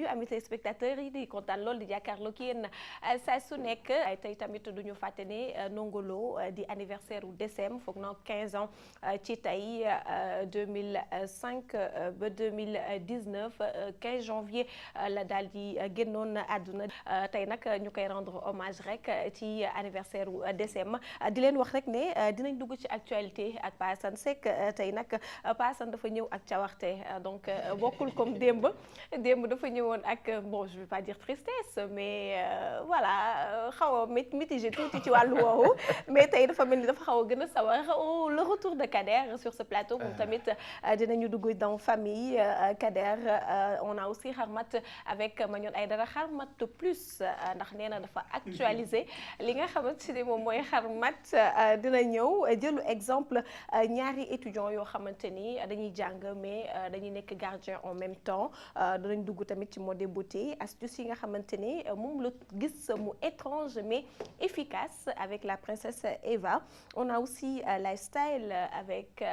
nuyu amis téléspectateurs yi di kontaan lool di jàkkaarloo ki yéen saa su nekk tey tamit du ñu fàtte ne Ndongo Lo di anniversaire u décembre foog na 15 ans ci tey 2005 ba 2019 15 janvier la daal di génnoon àdduna tey nag ñu koy rendre hommage rek ci anniversaire u décembre di leen wax rek ne dinañ dugg ci actualité ak Pa Assane Seck tey nag Pa Assane dafa ñëw ak cawarte donc bokkul comme démb dafa ñëwoon ak bon je vais pas dire tristesse mais voilà xaw a mitigé tuuti ci wàllu woowu mais tey dafa mel ni dafa xaw a gën a sawar le retour de Kader sur ce plateau moom tamit dinañu dugg dans famille Kader on a aussi Harmat avec Magnone Aïdara Harmat plus ndax nee na dafa actualiser li nga xamante ne moom mooy Harmat dina ñëw jëlu exemple ñaari étudiants yoo xamante ni dañuy jàng mais dañuy nekk gardien en même temps dinañ dugg tamit ci mode beauté astuce yi nga xamante ni moom la gis mu étrange mais efficace avec la princesse Eva on a aussi lifestyle avec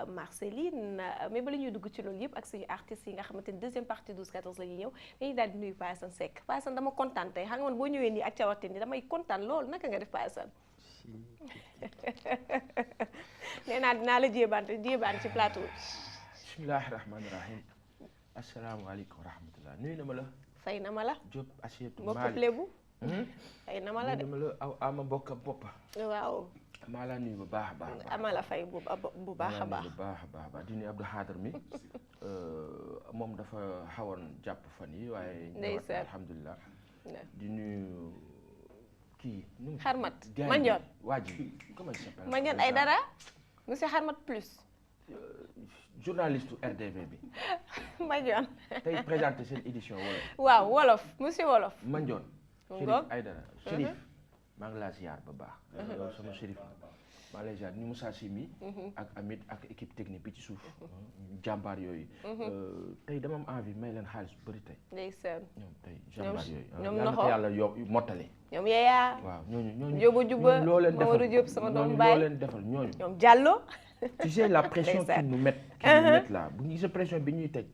Marceline mais bala ñuy dugg ci loolu yëpp ak suñu artistes yi nga xamante ni deuxième partie 12-14 la ñuy ñëw dañuy daal di nuyu Pa Assane Seck Pa Assane dama kontaan tey xam nga man boo ñëwee nii ak cawarte ni damay kontaan lool naka nga def Pa Assane nee naa dinaa la jéebaan ci plateau bismillahi rahmaani rahim asalaamaaleykum wa rahmatullah nuyu na ma la fay na ma la Diop Assietou mbokk lébu fay na ma la de aw ama mbokk boppa waaw maa laa nuyu bu baax a baax ama la fay bu baax a baax bu baax a baax di nuyu Abdou Xaadar mi moom dafa xawoon jàpp fan yi waaye ñëwaat alhamdulilah di nuyu kii Harmat Magnone waa ji comment il s'appelle Magnone Aïdara monsieur Harmat plus journaliste RDV bi Magnone tey présenté seen édition wolof waaw wolof monsieur wolof Magnone Chérif Aïdara Chérif maa ngi laa ziar ba baax yow sama Chérif maa lay ziar ñu Moussa Simi ak Amit ak équipe technique bi ci suuf jàmbaar yooyu tey dama am envie may leen xaalis bu bëri tey ndeysaan ñoom tey jàmbaar yooyu ñoom yal na ko yàlla mottali ñoom yeeyaa waaw ñooñu Jóoba Juba loo leen defal Mamadou Diop sama doom baay loo leen defal ñooñu ñoom Diallo tu sais la pression qu'ils nous mettent là bu ñu gisee pression bi ñuy teg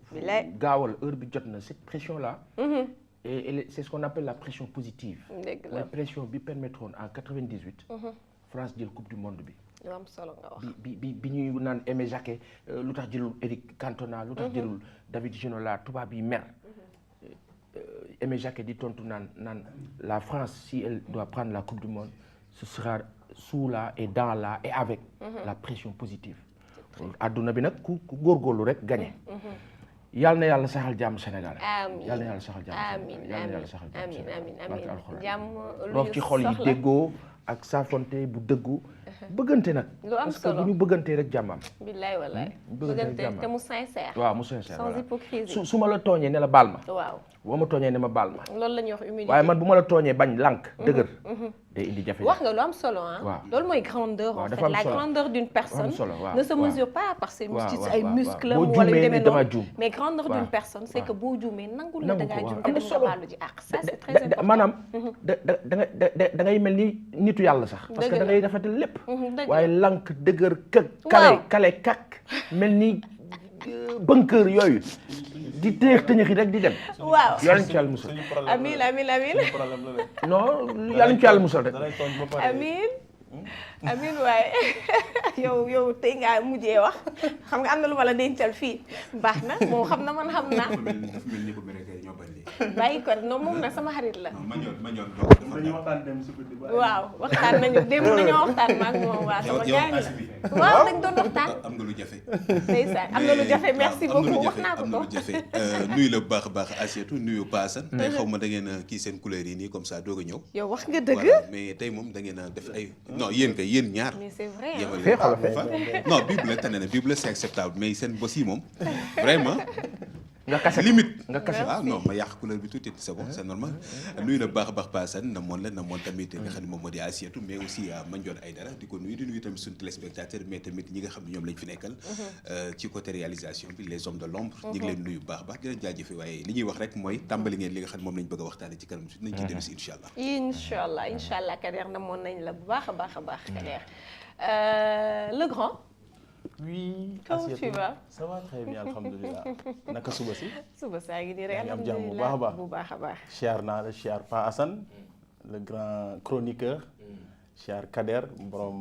gaawal heure bi jot na cette pression là et c'est ce qu'on appelle la pression positive la pression bi permettroon en 98 France jël coupe du monde bi lu am solo nga wax bi ñuy naan Aimé Jacquet lu tax jëlul Eric Cantona lu tax jëlul David Ginola tubaab yi mer Aimé Jacquet di tontu naan la France si elle doit prendre la coupe du monde ce sera sous la et dans la et avec la pression positive adduna bi nag ku góorgóorlu rek gagné yàlla na yàlla saxal jàmm Sénégal yàlla na yàlla saxal jàmm Sénégal yàlla na yàlla saxal jàmm Sénégal barke alxuraan jàmm roof ci xol yi déggoo ak saafonte bu dëggu bëggante nag lu am parce que solo bu ñu bëggantee rek jàmmam billaay wallaay bëggante te mu sincère waaw mu sincère sans hypocrisie su ma la tooñee ne la baal ma waaw boo ma tooñee ne ma baal ma loolu la ñuy wax humilité waaye man bu ma la tooñee bañ lànk dëgër day indi jafe wax nga lu am solo ah waaw loolu mooy grandeur en fait la grandeur d'une personne ne se mesure pas par ses ay muscles wala yu demee noonu mais grandeur d'une personne c'est que boo juumee nangul la dangaa juum te dem nga baalu ji ak ça c'est très important maanaam da ngay mel ni nitu yàlla sax parce que da ngay rafetal lépp waaye lànk dëgër kale kak mel ni bunker yooyu di téex tëñëxi rek di dem waaw yàlla ñu ci yàlla musal amiin non yàlla ñu ci yàlla musal rek amiin waaye yow tey ngaa mujjee wax xam nga am na lu ma la dencal fii baax na moom xam na man xam naa bàyyi ko non moom nag sama xarit la waaw waxtaan nañu démb nañoo waxtaan maak moom waa sama gaañ la waaw dañ doon waxtaan am nga lu jafe ndeysaan am na lu jafe merci beaucoup wax naa ko am na lu jafe nuyu la bu baax a baax Assietou nuyu Pa Assane tey xaw ma da ngeen a kii seen couleur yi nii comme ça doog a ñëw yow wax nga dëgg mais tey moom da ngeen a def ay non yéen kay yéen ñaar mais c'est vrai non bible tane na bible c'est acceptable mais seen bos yi moom vraiment nga kase limite nga kase ah non ma yàq couleur bi tuuti c'est bon c'est normal nuyu na baax a baax Pa Assane na moon tamit nga xam ne moom moo di Assietou mais aussi Magnone Aïdara di ko nuyu di nuyu tamit suñu téléspectateur mais tamit ñi nga xam ne ñoom lañ fi nekkal ci côté réalisation bi les hommes de l'ombre ñi ngi leen nuyu baax baax di leen jaajëfe waaye li ñuy wax rek mooy tàmbali ngeen li nga xam ne moom lañ bëgg a waxtaane ci kanam si nañ ci dellu si incha allah Kader na moon nañ la bu baax a baax Kader le grand Oui. Comment tu vas? Ça va très bien alhamdulilah. naka suba si. suba saa ngi nii rek yaa ngi am jàmm bu alhamdulilah baax a baax. bu baax a baax. Chiar naa la chiar Pa Assane le grand chroniqueur. Chiar Kader borom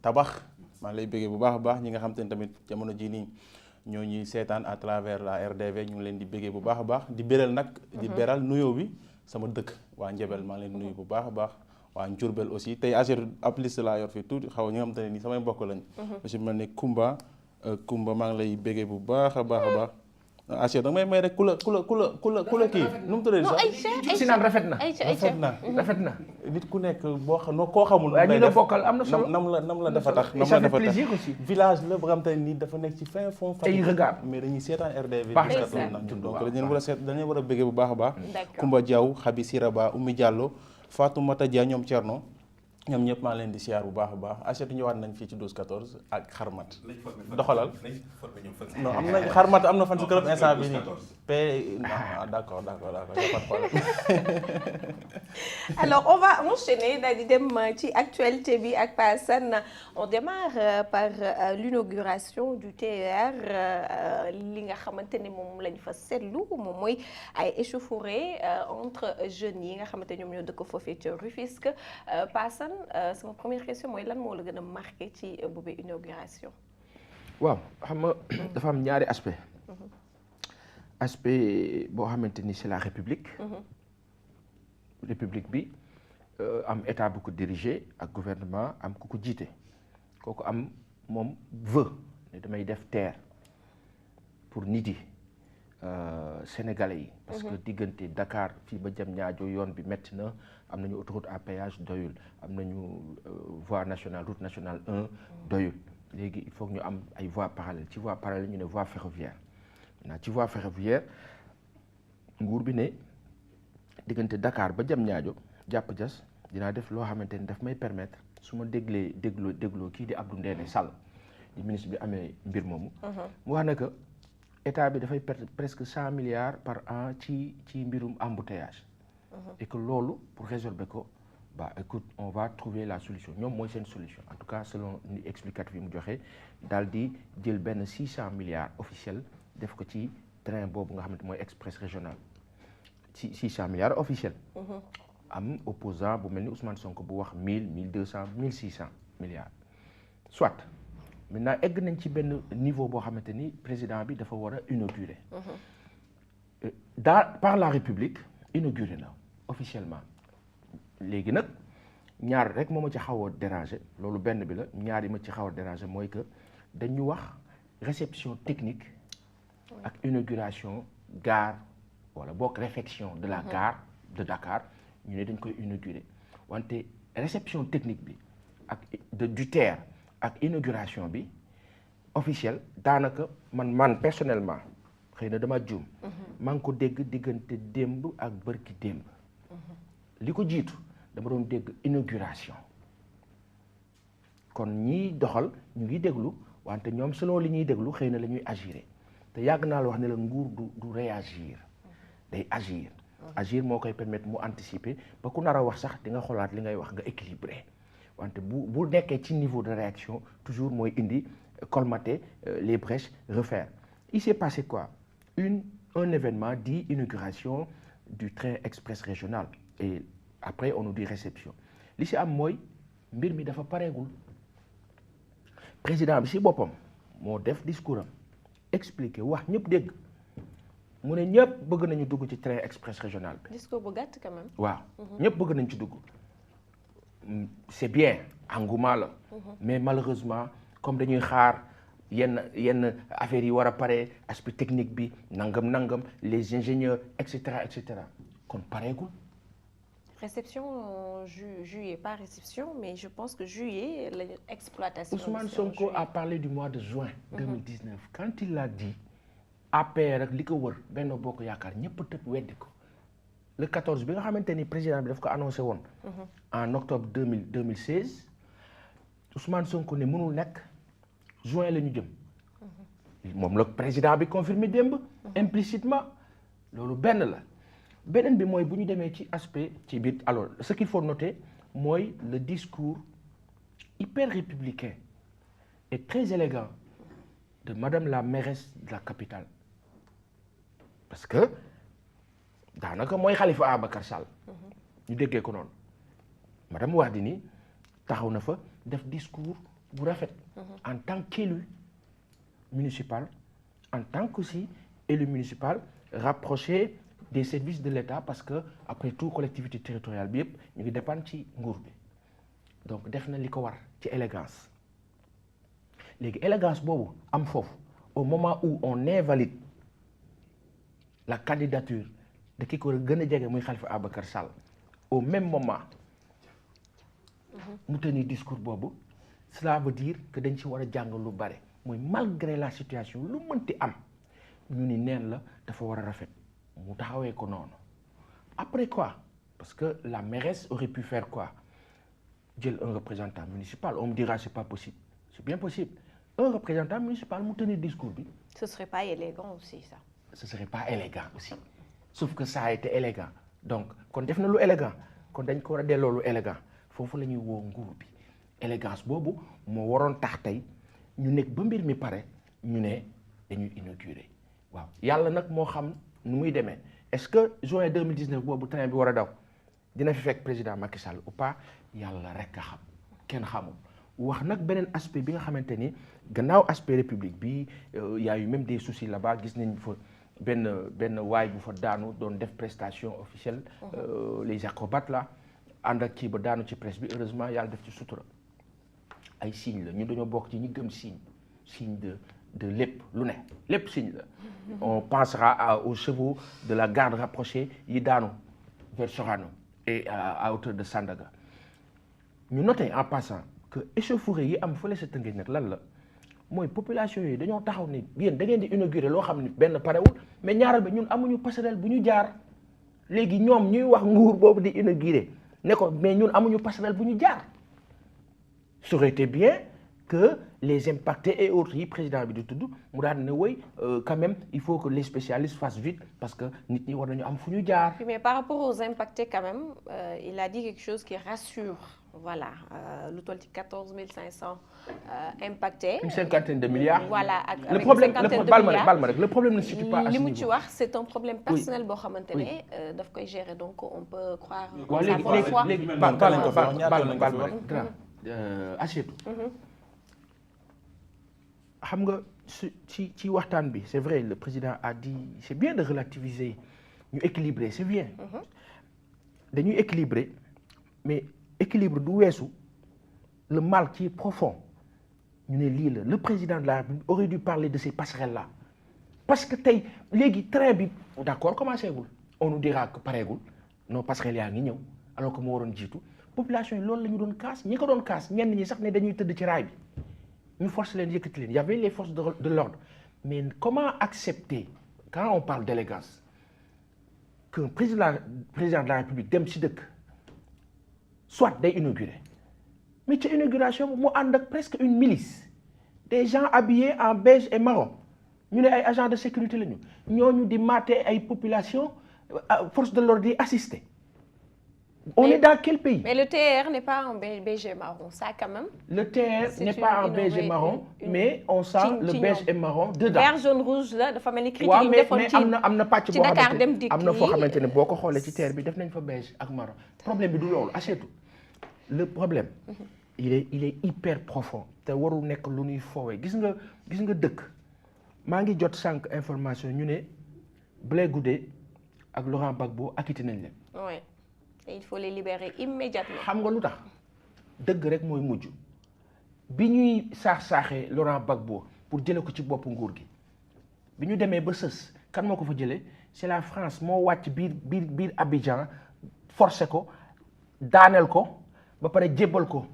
tabax. maa ngi lay bëggee bu baax a baax ñi nga xam te ne tamit jamono jii nii ñoo ñuy seetaan à travers la RDV ñu ngi leen di bëggee bu baax a baax di beral nag. di beral nuyoo bi sama dëkk waa Njebel maa ngi leen nuyu bu baax a baax. waa Njurbel aussi tey Ageroute ab liste laa yor fii tuuti xaw ñi nga xam te ne nii samay mbokk lañ. aussi mel ne Kumba maa ngi lay béggee bu baax a baax a baax. Ageroute da may may rek ku la kii nu mu tuddee sax. si naan rafet na. rafet na nit ku nekk boo xam koo xamul. waaye ñi la bokkal am na solo nam la dafa tax. ça fait plaisir aussi. village la boo xam te ne nii dafa nekk ci fin fond. tey regarde mais dañuy seetaan RDV. baax na donc dañu war a béggee bu baax a baax. D'accord. Kumba Diaw Xabi Siraba Oumy Diallo Fatoumata Dia ñoom Thierno ñoom ñëpp maa leen di siyaar bu baax a baax Achetou ñëwaat nañ fii ci 12-14 ak xarmat doxalal non am na xarmat am na fan si club instant bi nii d'accord y a pas de problème. Alors on va enchaîner daal di dem ci actualité bi ak Pa Assane on démarre par l'inauguration du TER li nga xamante ne moom lañ fa seetlu moom mooy ay échauffourées entre jeunes yi nga xamante ñoom ñoo dëkk foofee ca Rufisque Pa Assane sama première question mooy lan moo la gën a marqué ci boobu inauguration. waaw xam nga dafa am ñaari aspect boo xamante ni c'est la république. république bi am état bu ko diriger ak gouvernement am ku ko jiite kooku am moom vœu ne damay def TER pour nit yi sénégalais yi. parce que diggante Dakar fii ba Diamniadio yoon bi métti na am nañu autoroute à péage doyul am nañu voie nationale route nationale 1 doyul léegi il faut que ñu am ay voies parallèles ci voie parallèle ñu ne voie ferroviaire maintenant ci voie ferroviaire nguur bi ne diggante Dakar ba Diamniadio jàpp jas dinaa def loo xamante ni daf may permettre su ma dégloo kii di Abdou Ndéné Sall di ministre bi amee mbir moomu. mu wax ne que état bi dafay perdre presque 100 milliards par an ci mbirum embouteillage. et que loolu pour résorber ko bah écoute on va trouver la solution ñoom mooy seen solution en tout cas selon ni explicatif yi mu joxe daal di jël benn 600 milliards officiels def ko ci train boobu nga xamante mooy express régional ci 600 milliards officiels. am opposant bu mel ni Ousmane Sonko bu wax 1000 1200 1600 milliards soit. maintenant egg nañ ci benn niveau boo xamante ni président bi dafa war a inaugurer. par la République inauguré na officiellement léegi nag ñaar rek moo ma ci xaw a déranger loolu benn bi la ñaar yi ma ci xaw a déranger mooy que dañu wax réception technique ak inauguration gare wala boog réfection de la gare de Dakar ñu ne dañ koy inaugurer wante réception technique bi ak du TER ak inauguration bi officielle daanaka man personnellement xëy na dama juum maa ngi ko dégg diggante démb ak bërki démb li ko jiitu dama doon dégg inauguration kon ñiy doxal ñu ngi déglu wante ñoom selon li ñuy déglu xëy na la ñuy agir te yàgg naa la wax ne la nguur du réagir day agir moo koy permettre mu anticiper ba ku nar a wax sax di nga xoolaat li ngay wax nga équilibré wante bu nekkee ci niveau de réaction toujours mooy indi colmater les brèches refaire. Il s'est passé quoi? Un événement dit inauguration du train express régional et après on nous dit réception li si am mooy mbir mi dafa pareegul président bi si boppam moo def discours am expliquer wax ñëpp dégg mu ne ñëpp bëgg nañu dugg ci train express régional bi. discours bu gàtt quand même. waaw ñëpp bëgg nañu ci dugg. c'est bien engouement la. mais malheureusement comme dañuy xaar yenn affaires yi war a pare aspect technique bi nangam les ingénieurs et cetera kon pareegul. réception juillet pas réception mais je pense que juillet l'exploitation. Ousmane Sonko a parlé du mois de juin 2019 quand il a dit APR ak li ko wër Benno Bokk Yaakaar ñëpp tëb weddi ko le 14 bi nga xamante ni président bi daf ko annoncé woon. en octobre 2016 Ousmane Sonko ne mënul nekk juin la ñu jëm. moom la président bi confirmé démb. implicitement loolu benn la. beneen bi mooy bu ñu demee ci aspect ci biir alors ce qu'il faut noter mooy le discours hyper républicain et très élégant de madame la mairesse de la capitale parce que daanaka mooy Khalifa Ababacar Sall ñu déggee ko noonu madame Wardini taxaw na fa def discours bu rafet en tant qu'élu municipal en tant qu'aussi élu municipal rapproché des services de l'État parce que après tout collectivité territoriale bi yëpp ñu ngi dépendre ci nguur bi donc def na li ko war ci élégance léegi élégance boobu am foofu au moment où on invalide la candidature de ki ko gën a jege muy Khalifa Ababacar Sall au même moment mu tenir discours boobu cela veut dire que dañ ci war a jàng lu bare mooy malgré la situation lu mënti am ñu ni neen la dafa war a rafet mu taxawee ko noonu après quoi parce que la mairesse aurait pu faire quoi jël un représentant municipal on me dira c'est pas possible c'est bien possible un représentant municipal mu tenir discours bi ce serait pas élégant aussi ça. ce serait pas élégant aussi sauf que ça a été élégant donc kon def na lu élégant kon dañ ko war a delloo lu élégant foofu la ñuy woo nguur bi élégance boobu moo waroon tax tey ñu nekk ba mbir mi pare ñu ne dañuy inaugurer waaw yàlla nag moo xam nu muy demee est-ce que juin 2019 boobu train bi war a daw dina fi fekk président Macky Sall ou pas yàlla rek a xam kenn xamul wax nag beneen aspect bi nga xamante ni gannaaw aspect république bi y a eu même des soucis là-bas gis nañ fa benn waay bu fa daanu doon def prestation officielle les acrobates là ànd ak kii ba daanu ci presse bi heureusement yàlla def ci sutura ay signe la ñun dañoo bokk ci ñi gëm signe de lépp lu ne lépp signe la on pensera aux chevaux de la garde rapprochée yi daanu vers Sorano et à hauteur de Sandaga ñu noté en passant que échauffourée yi am fële sa Tëngéej nag lan la mooy population yi dañoo taxaw ni yéen da ngeen di inaugurer loo xam ne benn parewul mais ñaaral bi ñun amuñu passerelle bu ñu jaar léegi ñoom ñuy wax nguur boobu di inaugurer ne ko mais ñun amuñu passerelle bu ñu jaar ça aurait été bien que les impactés et autres yi président bi di tudd mu daal ne woy quand même il faut que les spécialistes fassent vite parce que nit ñi war nañu am fu ñu jaar. mais par rapport aux impactés quand même il a dit quelque chose qui rassure voilà lu toll ci 14 500 impactés. une cinquantaine de milliards. voilà ak le problème baal ma rek le problème ne se situe pas à ce niveau. li mu ci wax c'est un problème personnel boo xamante ne daf koy gérer donc on peut croire. waaw léegi baal ma rek grand Asietu xam nga ci waxtaan bi c'est vrai le président a dit c'est bien de relativiser ñu équilibrer c'est bien dañuy équilibrer mais équilibre du weesu le mal qui est profond ñu ne lii la le président de la République aurait dû parler de ces passerelles là parce que tey léegi train bi d'accord commencé gul on nous dira que pareegul non passerelles yaa ngi ñëw alors que moo waroon jiitu population yi loolu la ñu doon kaas ñi ko doon kaas ñenn ñi sax ne dañuy tëdd ci raay bi ñu force leen yëkkati leen y avait les forces de l'ordre mais comment accepter quand on parle d'élégance qu'un président de la République dem ci dëkk soit day inaugurer mais ci inauguration mu ànd ak presque une milice des gens habillés en beige et marron ñu ne ay agents de sécurité lañu ñooñu di mater ay population force de l'ordre di assister. On est dans quel pays? Mais le TR n'est pas en beige et marron, ça quand même. Le TR n'est pas en beige et marron, mais on sent le beige et marron dedans. Vert, jaune, rouge la dafa mel ni critères yi ñu defoon ci am na pàcc boo Dakar dem dikk am na foo xamante ne boo ko xoolee ci TR bi def nañ fa beige ak marron. Problème bi du loolu achetu le problème il est hyper profond te warul nekk lu ñuy foowee gis nga dëkk maa ngi jot sànq information ñu ne Blé Goudé ak Laurent Gbagbo acquitté nañ leen. Oui. Et il faut les libérer immédiatement. xam nga lu tax dëgg rek mooy mujj bi ñuy saaxee Laurent Gbagbo pour jële ko ci bopp nguur gi bi ñu demee ba sës kan moo ko fa jëlee c'est la France moo wàcc biir Abidjan forcé ko daaneel ko ba pare jébbal ko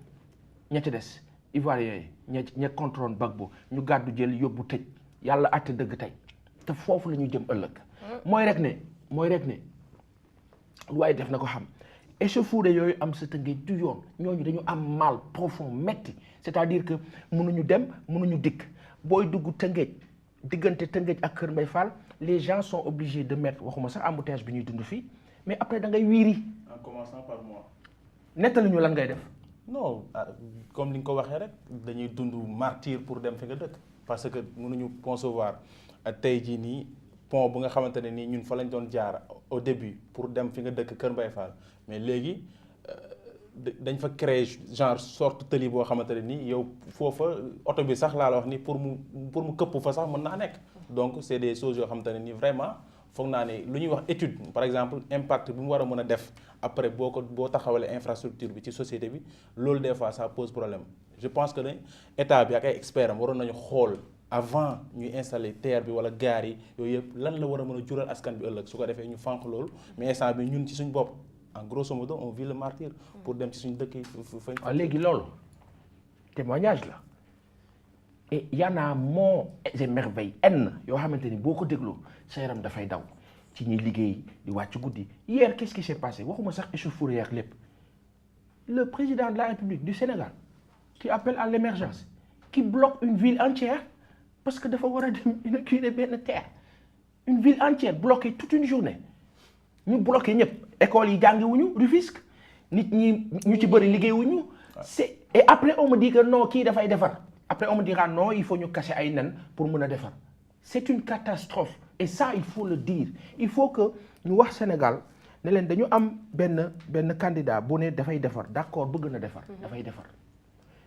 ña ci des Ivoiriens yi ña contrôle Gbagbo ñu gàddu jël yóbbu tëj yàlla àtte dëgg tey te foofu la ñu jëm ëllëg. mooy rek ne lu waaye def na ko xam. échauffourée yooyu am sa Tëngéej du yoon ñooñu dañu am mal profond metti c'est-à-dire que mënuñu dem mënuñu dikk booy dugg Tëngéej diggante Tëngéej ak Kër Mbay Fall les gens sont obligés de mettre waxuma sax embouteillage bi ñuy dund fii mais après da ngay wiiri. en commençant par moi. nettali ñu lan ngay def. non comme ni nga ko waxee rek dañuy dund martyr pour dem fi nga dëkk parce que mënuñu concevoir tey jii nii pont bu nga xamante ne nii ñun fa lañ doon jaar au début pour dem fi nga dëkk Kër Mbaye Fall mais léegi dañ fa créer genre sorte tëli boo xamante ne nii yow foofa oto bi sax laa la wax ni pour mu këpp fa sax mën naa nekk. donc c'est des choses yoo xamante ne nii vraiment foog naa ne lu ñuy wax étude par exemple impact bi mu war a mën a def après boo taxawalee infrastructure bi ci société bi loolu des fois ça pose problème je pense que ne état bi ak ay experts am waroon nañu xool avant ñuy installer terre bi wala gaar yi yooyu yëpp lan la war a mën a jural askan bi ëllëg su ko defee ñu fànq loolu mais instant bi ñun ci suñ bopp en grosso modo on vit le martyre pour dem ci suñ dëkk yi waaw léegi loolu témoignage la et y en a monts et merveilles yoo xamante ni boo ko dégloo sa yaram dafay daw ci ñi liggéey di wàcc guddi hier qu'est-ce qui s'est passé waxuma sax échauffourée ak lépp le président de la République du Sénégal qui appelle à l'émergence qui bloque une ville entière parce que dafa war a dem inaugurer benn terre une ville entière bloquée toute une journée ñu bloqué ñëpp écoles yi jàngiwuñu Rufisque nit ñi ñu ci bëri liggéeyuñu c'est et après on me dit que non kii dafay defar après on me dira non il faut ñu casser ay nen pour mën a defar c'est une catastrophe et ça il faut le dire il faut que ñu wax Sénégal ne leen dañu am benn candidat bu ne dafay defar d'accord bëgg na defar dafay defar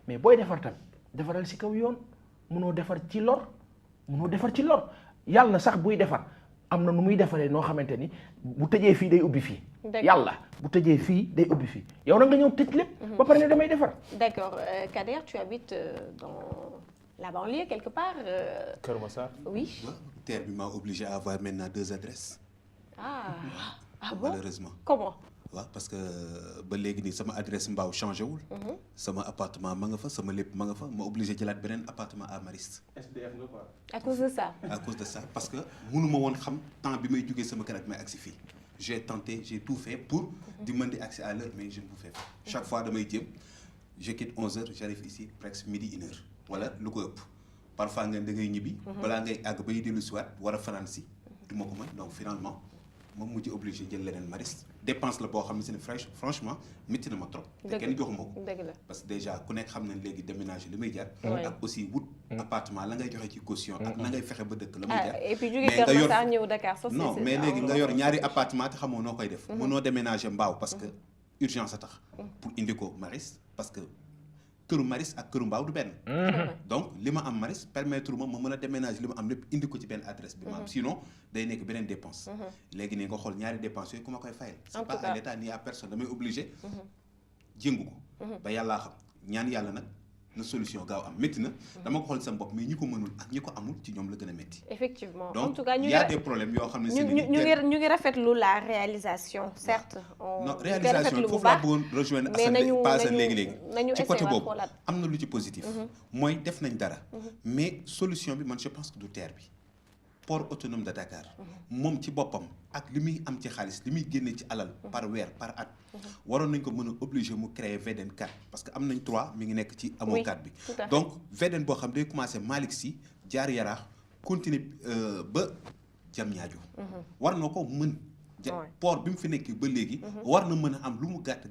mais booy defar tam defaral ci kaw yoon mënoo defar ci lor yàlla na sax buy defar am na nu muy defaree noo xamante ni bu tëjee fii day ubbi fii yàlla bu tëjee fii day ubbi fii yow nag nga ñëw tëj lépp ba pare ne damay defar. D'accord. Kader, tu habites dans la banlieue quelque part Kër Massar. Oui. Terre bi m'a obligé à avoir maintenant 2 adresses. Ah bon? Malheureusement. Comment? waaw parce que ba léegi nii sama adresse Mbao changé wul. sama appartement ma nga fa sama lépp ma nga fa ma obligé jëlaat beneen appartement à Mariste. SDF nga quoi. À cause de ça. à cause de ça parce que mënuma woon xam temps bi may jógee sama kër ak may agsi fii j'ai tenté j'ai tout fait pour di mën di agsi à l'heure mais je ne pouvais pas chaque fois damay jéem je quitte 11h j'arrive ici presque midi 1h wala lu ko ëpp parfois nga da ngay ñibbi. balaa ngay àgg bay dellu si waat war a fanaan si du ma ko mën donc finalement moom mujj obligé jël leneen Mariste dépense la boo xam ne franchement métti na ma trop. te kenn joxuma ko. parce que déjà ku nekk xam nañ léegi déménager li may jar. ak aussi wut appartement la ngay joxe ci caution. ak na ngay fexe ba dëkk la muy jar. et puis jóge Kër Massar ñëw Dakar. non mais léegi nga yor ñaari appartement te xamoo noo koy def. mënoo déménager Mbao parce que urgence a tax. pour indi ko Mariste parce que këru Mariste ak këru Mbao du benn. donc li ma am Mariste permettre ma mën a déménager li ma am lépp indi ko ci benn adresse bi ma am sinon day nekk beneen dépense. léegi nii nga xool ñaari dépenses yooyu ku ma koy fayal. c'est pas à l'état ni à personne damay obligé. jëngu ko. ba yàllaa xam ñaan yàlla nag na solution gaaw am métti na. dama ko xool sama bopp mais ñi ko mënul ak ñi ko amul ci ñoom la gën a métti. effectivement donc en tout cas il y a des problèmes yoo xam ne ñu ngi rafetlu la réalisation certes. non réalisation foofu laa bëggoon rejoindre Assane léegi ci côté boobu am na lu ci positif. mooy def nañ dara. mais solution bi man je pense que du terre bi. port autonome de Dakar moom ci boppam ak li muy am ci xaalis li muy génne ci alal par weer par at waroon nañ ko mën a obligé mu créer VDN 4 parce que am nañ 3 mi ngi nekk ci amoo 4 bi donc VDN boo xam day commencé Malick Sy jaar Yaraax continuer ba Diamniadio war na ko mën port bi mu fi nekk ba léegi war na mën a am lu mu gàtt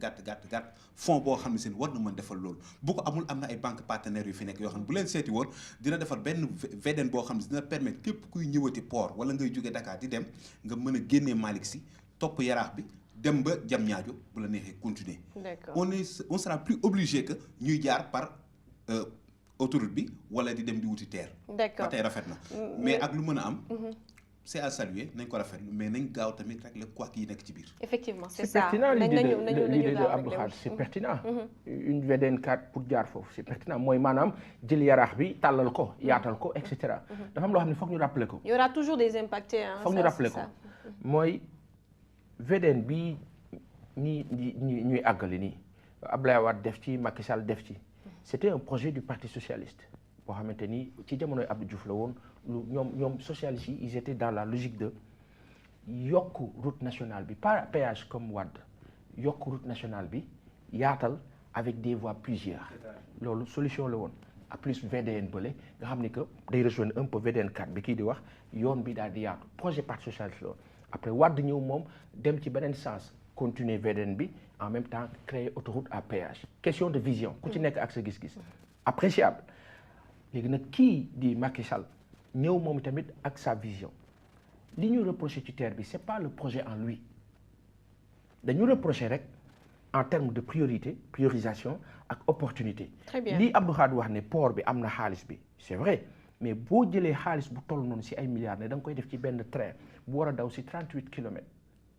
fonds boo xam ne seen war na mën defal loolu bu ko amul am na ay banques partenaires yu fi nekk yoo xam ne bu leen seeti woon dina defar benn VDN boo xam ne dina permettre képp kuy ñëwati port wala ngay jóge Dakar di dem nga mën a génnee Malick Sy topp Yaraax bi dem ba Diamniadio bu la neexee continuer on sera plus obligé que ñuy jaar par autoroute bi wala di dem di wuti terre ba tey rafet na mais ak lu mën a am c'est à saluer nañ ko rafetlu mais nañ gaaw tamit rek le quoi yi nekk ci biir. effectivement c'est ça pertinent l'idée de Abdou Khadre c'est pertinent. une VDN 4 pour jaar foofu c'est pertinent mooy maanaam jël Yaraax bi tàllal ko yaatal ko et cetera. dafa am loo xam ne foog ñu rappeler ko. il y aura toujours des impactés foog ñu rappeler ko mooy VDN bi ñuy àggali nii Abdoulaye Wade def ci Macky Sall def ci. c'était un projet du Parti socialiste. boo xamante ni ci jamonoy Abdou Diouf la woon ñoom socialistes yi ils étaient dans la logique de yokk route nationale bi pas péage comme Wade yokk route nationale bi yaatal avec des voies plusieurs loolu solution la woon à plus VDN bële nga xam ni que day rejoindre un peu VDN 4 bi kii di wax yoon bi daal di yaatu projet Parti socialiste la woon après Wade ñëw moom dem ci beneen sens continuer VDN bi en même temps créer autoroute à péage question de vision ku ci nekk ak sa gis-gis appréciable léegi nag kii di Macky Sall ñëw moom tamit ak sa vision li ñu reproché ci TER bi c'est pas le projet en lui dañu reproché rek en termes de priorisation ak opportunité. Très bien. lii Abdou Khadre wax ne port bi am na xaalis bi c'est vrai mais boo jëlee xaalis bu toll noonu ci ay milliards ne da nga koy def ci benn train bu war a daw ci 38 kilomètres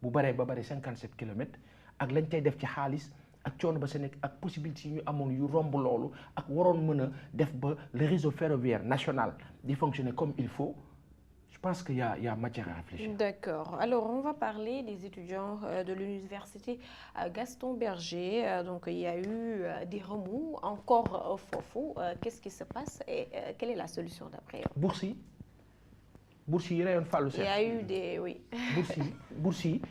bu baree ba bari 57 kilomètres ak lañ tey def ci xaalis ak coono ba sa nekk ak possibilité yi ñu amoon yu romb loolu ak waroon mën a def ba le réseau ferroviaire national di fonctionner comme il faut. Je pense qu'il y a matière à réfléchir. D'accord. Alors, on va parler des étudiants de l'université Gaston Berger. Donc, il y a eu des remous encore fofo. Qu'est-ce qui se passe et quelle est la solution d'après? Bourse yi rayon Fallou Seck. Il y a eu des... Oui. Bourse yi.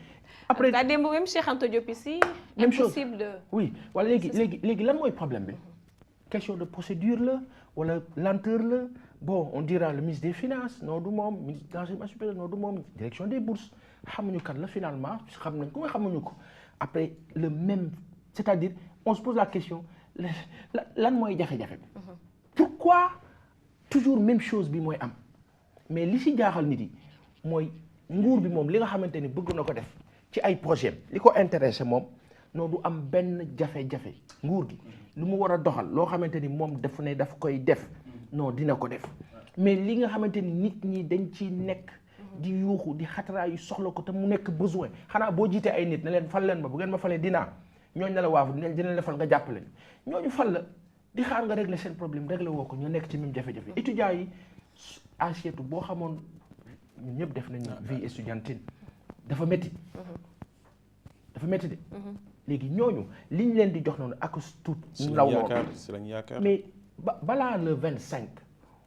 Après, même Cheikh Anta Diop ici, même chose. impossible de... Oui. Voilà, léegi lan mooy problème bi? Question de procédure la wala lenteur la. Bon, on dira le ministre des Finances, non du moom, ministre de l'enseignement supérieur, non du moom, direction des bourses, xamuñu kan la finalement, xam nañ ko xamuñu ko. Après le même, c'est-à-dire on se pose la question, lan mooy jafe-jafe bi? Pourquoi toujours même chose bi mooy am? Mais li ci jaaxal nit yi mooy nguur bi moom li nga xamante ni bëgg na ko def ci ay projet li ko intéressé moom non du am benn jafe-jafe nguur gi lu mu war a doxal loo xamante ni moom dafa ne daf koy def. Non dina ko def mais li nga xamante ni nit ñi dañ ci nekk di yuuxu di xataraa yu soxla ko te mu nekk besoin xanaa boo jiitee ay nit ne leen fal leen ma bu ngeen ma falee dinaa ñooñu ne la waafu dina la fal nga jàppale ñooñu fal la di xaar nga régler seen problème régler woo ko ñoo nekk ci même jafe-jafe étudiants yi assiette boo xamoon ñun ñëpp def nañu vie estudiantine dafa métti de léegi ñooñu liñ leen di jox noonu ak tuut ndaw noonu mais balaa le 25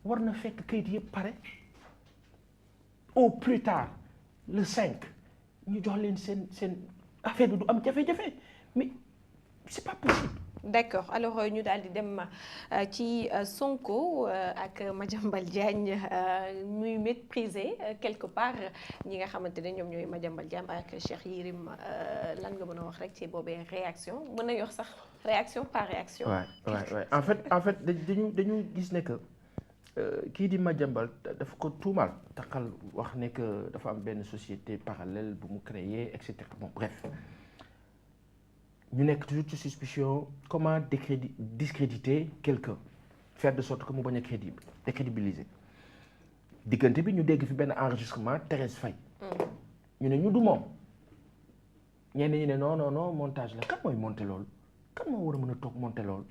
war na fekk kayit yëpp pare au plus tard le 5 ñu jox leen seen affaire bi du am jafe-jafe mais c'est pas possible. D'accord alors ñu daal di dem ci Sonko ak Madiambal Diagne muy mépriser quelque part ñi nga xamante ne ñoom ñooy Madiambal Diagne ak Cheikh Yérim lan nga mën a wax rek ci boobee réaction mën na yor sax réaction par réaction. Ouais. En fait dañu gis ne que kii di Madiambal dafa ko tuumal taxal wax ne que dafa am benn société parallèle bu mu créer et cetera bon bref. ñu nekk toujours ci suspicion comment discréditer quelqu'un faire de sorte que mu bañ a décrédibiliser diggante bi ñu dégg fi benn enregistrement Thérèse Faye ñu ne ñu du moom ñenn ñi ne non montage la kan mooy monter loolu kan moo war a mën a toog monter loolu.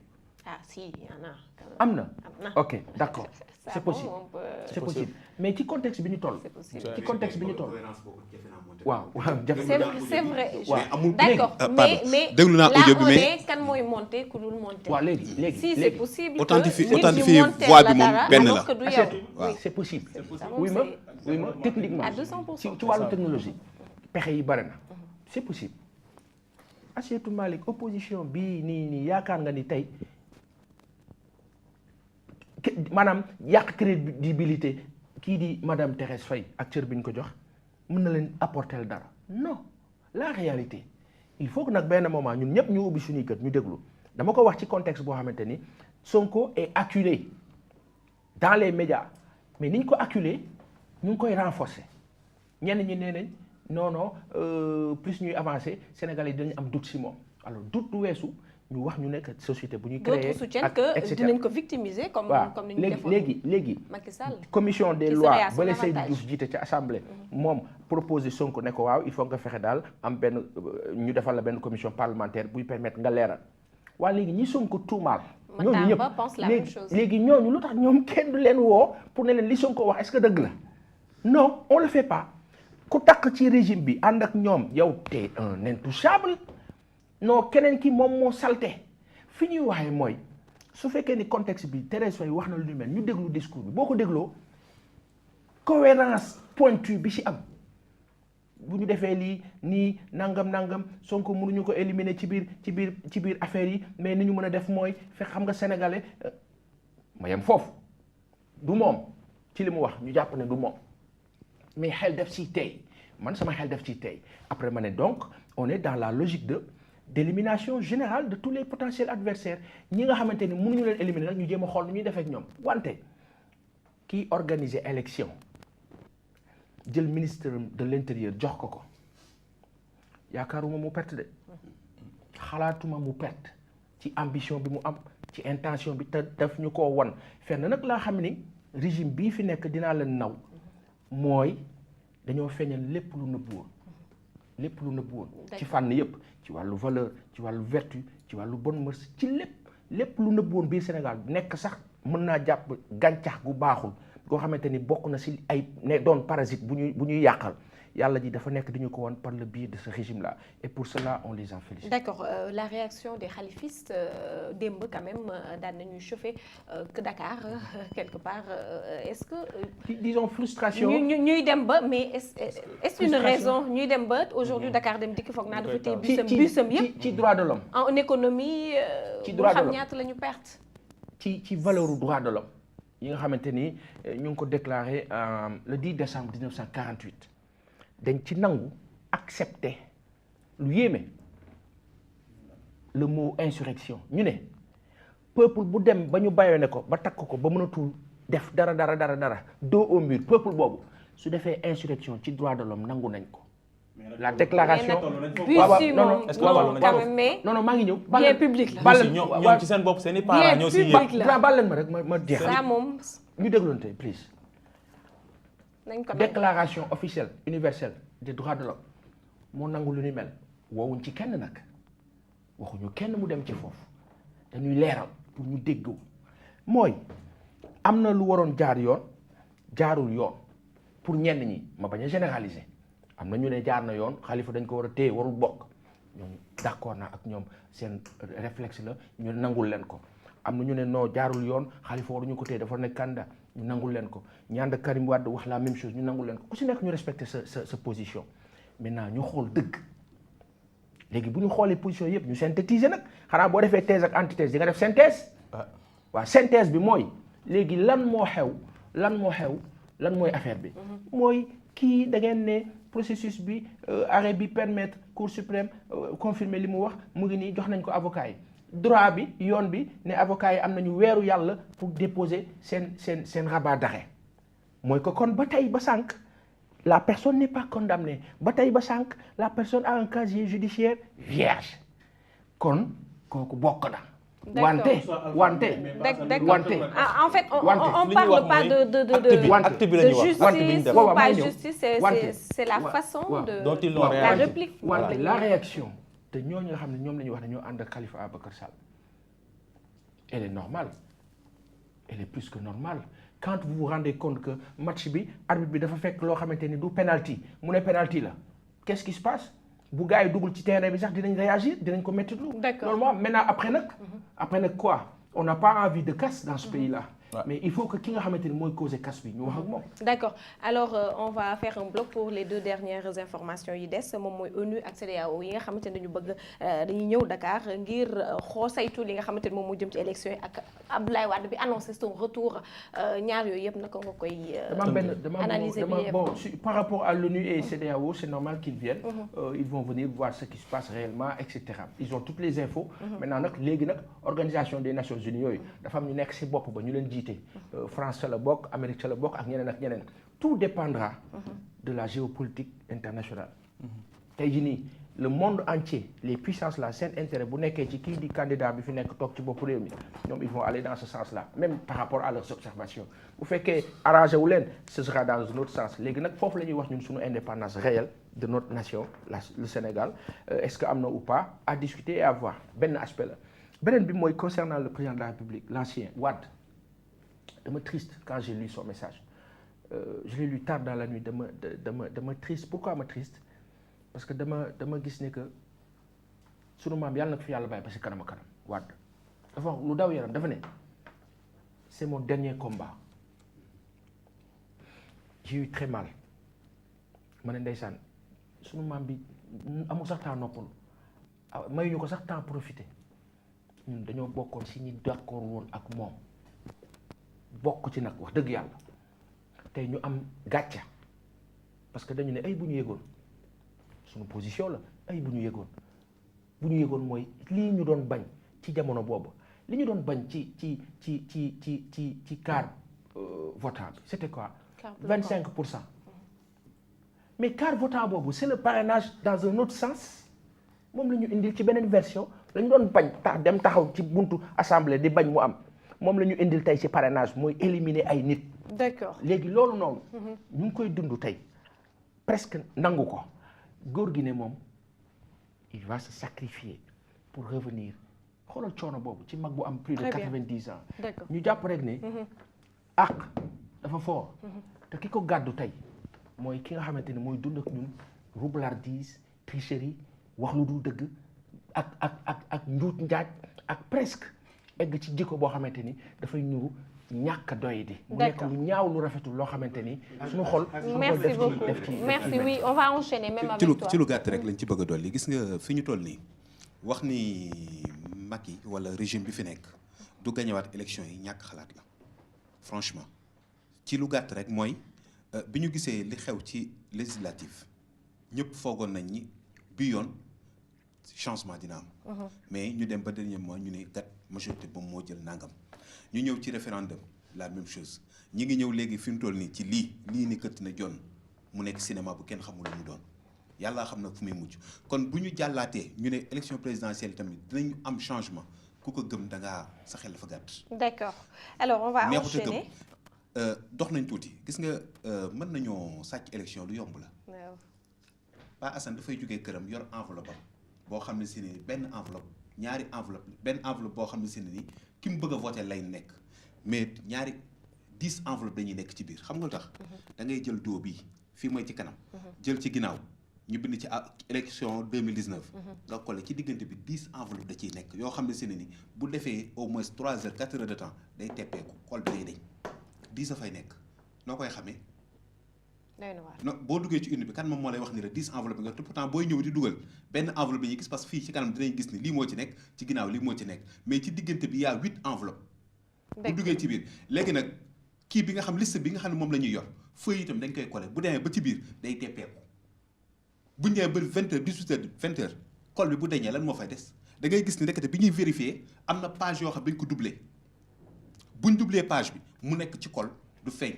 Ah si, il y en a. am na ok d'accord c'est possible c'est possible mais ci contexte bi ñu toll. ci contexte bi ñu toll. waaw c'est vrai. amul d'accord mais déglu naa audio bi mais kan mooy monter ku dul monter. waaw léegi si c'est possible. authentifier voix bi moom benn la. oui c'est possible. oui ma techniquement à 200%. ci wàllu technologie pexe yi bari na c'est possible. Assietou Malick opposition bii nii yaakaar nga ni tey maanaam yàq crédibilité kii di madame Thérèse Faye ak cër bi ñu ko jox mën na leen apporter dara non la réalité il faut que nag benn moment ñun ñëpp ñu ubbi suñuy kët ñu déglu dama ko wax ci contexte boo xamante ni Sonko est acculé dans les médias mais ni ñu ko acculé ñu ngi koy renforcer ñenn ñi nee nañ non plus ñuy avancer Sénégal yi dañu am doute ci moom alors doute du weesu ñu wax ñu nekk société bu ñuy créer d'autres soutiennent que dinañ ko victimiser comme ni ñu defoon léegi Macky Sall commission des lois bala Seydou Diouf jiite ca assemblée moom proposé Sonko ne ko waaw il faut nga fexe daal am benn ñu defal la benn commission parlementaire buy permettre nga leeral waaye léegi ñi Sonko tuumaal ñooñu ñëpp léegi ñooñu lu tax ñoom kenn du leen woo pour ne leen li Sonko wax est-ce que dëgg la non on le fait pas ku takk ci régime bi ànd ak ñoom yow t'es un intouchable non keneen ki moom moo salte fi ñuy waxee mooy su fekkee ni contexte bi Thérèse Faye wax na lu ñu mel ñu déglu discours bi boo ko dégloo cohérence pointue bi ci am bu ñu defee lii nii nangam Sonko mënuñu ko éliminer ci biir affaire yi mais ni ñu mën a def mooy fekk xam nga sénégalais ma yem foofu du moom ci li mu wax ñu jàpp ne du moom mais xel def ci tey man sama xel def ci tey après ma ne donc on est dans la logique d'élimination générale de tous les potentiels adversaires ñi nga xamante ni mënuñu leen éliminer nag ñu jéem a xool nu ñuy defee ak ñoom wante kiy organiser élection jël ministre de l'intérieur jox ko yaakaaruma mu perte de xalaatuma mu perte ci ambition bi mu am ci intention bi te daf ñu koo won fenn nag laa xam ni régime bii fi nekk dinaa leen naw mooy dañoo feeñal lépp lu nëbbu woon ci fànn yëpp ci wàllu valeur ci wàllu vertu ci wàllu bonne mœurs ci lépp lu nëbbu woon biir Sénégal nekk sax mën naa jàpp gàncax gu baaxul goo xamante ni bokk na si ay ne doon parasite bu ñuy yàqal yàlla ji dafa nekk dañu ko woon par le biais de ce régime-là et pour cela on les en félicite. D'accord, la réaction des khalifistes démb quand même daan nañuy chauffer que Dakar quelque part est-ce que. disons frustration. ñuy dem ba mais est-ce une raison ñuy dem ba aujourd'hui Dakar dem dikk foog naa dafa téye busam yëpp. ci droit de l'homme en économie. ci droit de l'homme xam ñaata la ñu perte. ci valeur droit de l'homme yi nga xamante ni ñu ngi ko déclaré le 10 décembre 1948. dañ ci nangu accepter lu yéeme le mot insurrection ñu ne peuple bu dem ba ñu bàyyoone ko ba takk ko ba mënatul def dara dos au mur peuple boobu su defee insurrection ci droit de l'homme nangu nañ ko. la déclaration non maa ngi ñëw. bien public la ñoom ci seen bopp seen i parents ñoo si yéeg. baal leen ma rek ma jeex. ça moom ñu dégloonte please. ko déclaration officielle universelle des droits de l'homme moo nangu lu ni mel woowuñ ci kenn nag waxuñu kenn mu dem ci foofu dañuy leeral pour ñu déggoo mooy am na lu waroon jaar yoon jaarul yoon pour ñenn ñi ma bañ a généraliser am na ñu ne jaar na yoon Khalifa dañ ko war a téye warul bokk ñoom d'accord naa ak ñoom seen réflexe la ñu nangul leen ko am na ñu ne non jaarul yoon Khalifa waruñu ko téye dafa nekk candidat ñu nangul leen ko ñu ànd ak Karim Wade wax la même chose ñu nangul leen ko ku si nekk ñu respecter sa position maintenant ñu xool dëgg léegi bu ñu xoolee position yëpp ñu synthétiser nag xanaa boo defee thèse ak antithèse di nga def synthèse waaw synthèse bi mooy léegi lan mooy affaire bi mooy kii da ngeen ne processus bi arrêt bi permettre Cour suprême confirmer li mu wax mu ngi nii jox nañ ko avocat yi droit bi yoon bi ne avocat yi am nañu weeru yàlla pour déposer seen rabat d'arrêt mooy que kon ba tey ba sànq la personne n'est pas condamnée ba tey ba sànq la personne a un casier judiciaire vierge kon kooku bokk na. wante. En fait on parle pas de justice ou pas justice c'est la façon dont ils l'ont la réplique. wante la réaction te ñooñu nga xam ne ñoom la ñuy wax ne ñoo ànd ak Khalifa Ababacar Sall elle est normale elle est plus que normale quand vous vous rendez compte que match bi arbitre bi dafa fekk loo xamante ni du penalty mu ne penalty la qu'est-ce qui se passe bu gars yi dugul ci terrain bi sax dinañ réagir dinañ ko métti lu. D'accord normalement maintenant après nag quoi on n'a pas envie de casse dans ce pays-là. mais il faut que ki nga xamante ni mooy causer casse bi ñu wax ak moom. D'accord alors on va faire un bloc pour les 2 dernières informations yi des moom mooy ONU ak CEDEAO yi nga xamante ne dañu bëgg dañuy ñëw Dakar ngir saytu li nga xamante ne moom moo jëm ci élection yi ak Abdoulaye Wade bi annoncé son retour ñaar yooyu yëpp naka nga koy. analyser bon par rapport à l'ONU et CEDEAO c'est normal qu'ils viennent. Ils vont venir voir ce qui se passe réellement et cetera ils ont toutes les infos. maintenant nag léegi nag organisation des Nations Unies yooyu dafa am ñu nekk ci bopp ba ñu leen jiite. France ca la bokk Amérique ca la bokk ak ñeneen tout dépendra de la géopolitique internationale tey jii nii le monde entier les puissances là seen intérêt bu nekkee ci kii di candidat bi fi nekk toog ci bopp réew mi ñoom ils vont aller dans ce sens là même par rapport à leurs observations bu fekkee arrangé wu leen ce sera dans un autre sens léegi nag foofu la ñuy wax ñun suñu indépendance réelle de notre nation le Sénégal est-ce que am na ou pas à discuter et à voir benn aspect la beneen bi mooy concernant le président de la République l'ancien Wade dama triste quand j'ai lu son message je l'ai lu tard dans la nuit dama triste pourquoi ma triste parce que dama gis ne que sunu maam yàlla na ko fi yàlla bàyyi parce que kanam Wade dafa wax lu daw yaram dafa ne c'est mon dernier combat j'ai eu très mal ma ne ndeysaan sunu maam bi amul sax temps noppalu mayuñu ko sax temps profiter ñun dañoo bokkoon si ñi d'accord woon ak moom bokk ci nag wax dëgg yàlla tey ñu am gàcca parce que dañu ne ay bu ñu yëgoon suñu position la ay bu ñu yëgoon mooy lii ñu doon bañ ci jamono boobu li ñu doon bañ ci cadre votant bi c'était quoi 25%. Mais quart votant boobu c'est le parrainage dans un autre sens moom la ñu indil ci beneen version lañu doon bañ dem taxaw ci buntu assemblée di bañ mu am moom la ñu indil tey ci parrainage mooy éliminer ay nit. D'accord. léegi loolu noonu. ñu ngi koy dund tey presque nangu ko góor gi ne moom il va se sacrifier pour revenir xoolal coono boobu ci mag bu am plus de 90 ans. D'accord. ñu jàpp rek ne. àq dafa fort. te ki ko gàddu tey mooy ki nga xamante ne mooy dund ak ñun roublardise tricherie wax lu dul dëgg ak njuut njaaj ak presque egg ci jikko boo xamante ni dafay ñuru ñàkk doy di mu nekk lu ñaaw lu rafetul loo xamante ni suñu xol merci beaucoup merci oui on va enchaîner même avec toi ci lu gàtt rek lañ ci bëgg a dolli gis nga fi ñu toll nii wax ni Macky wala régime bi fi nekk du gañewaat élection yi ñàkk xalaat la franchement ci lu gàtt rek mooy bi ñu gisee li xew ci législative ñëpp foogoon nañ ni bi yoon changement dina am mais ñu dem ba dernier mois ñu ne gat majorité boobu moo jël nangam ñu ñëw ci référendum la même chose ñi ngi ñëw léegi fi mu toll nii ci lii ni këtt na jon mu nekk cinéma bu kenn xamul lu mu doon yàlla xam na fu muy mujj kon bu ñu jàllaatee ñu ne élection présidentielle tamit dinañu am changement ku ko gëm da ngaa sa xel dafa gàtt. D'accord alors on va enchaîner. dox nañ tuuti gis nga mën nañoo sàcc élection lu yomb la. waaw. Pa Assane dafay jógee këram yor enveloppe am boo xam ne si ne benn enveloppe ñaari enveloppe benn enveloppe boo xam ne si ne ni ki mu bëgg a voté lay nekk mais ñaari 10 enveloppe dañuy nekk ci biir xam nga lu tax. da ngay jël doo bii fii mooy ci kanam. jël ci ginnaaw ñu bind ci élection 2019. nga collé ci diggante bi 10 enveloppe da ciy nekk yoo xam ne si ne ni bu defee au moins 3 heures 4 heures de temps day teppeeku xol bi day deñ 10 a fay nekk noo koy xamee. non boo duggee ci urne bi kan moom moo lay wax ni la 10 enveloppe nga te pourtant booy ñëw di dugal benn enveloppe bi ñuy gis parce que fii ci kanam dinañ gis ni lii moo ci nekk ci ginnaaw lii moo ci nekk mais ci diggante bi y a 8 enveloppe bu duggee ci biir léegi nag kii bi nga xam liste bi nga xam ne moom la ñuy yor feuille itam dañ koy collé bu demee ba ci biir day teppeeku bu ñu demee ba 20 heures 18 heures 20 heures col bi bu deñee lan moo fay des da ngay gis ni rek bi ñuy vérifier am na page yoo xam dañ ko doublé buñ doublé page bi mu nekk ci col du feeñ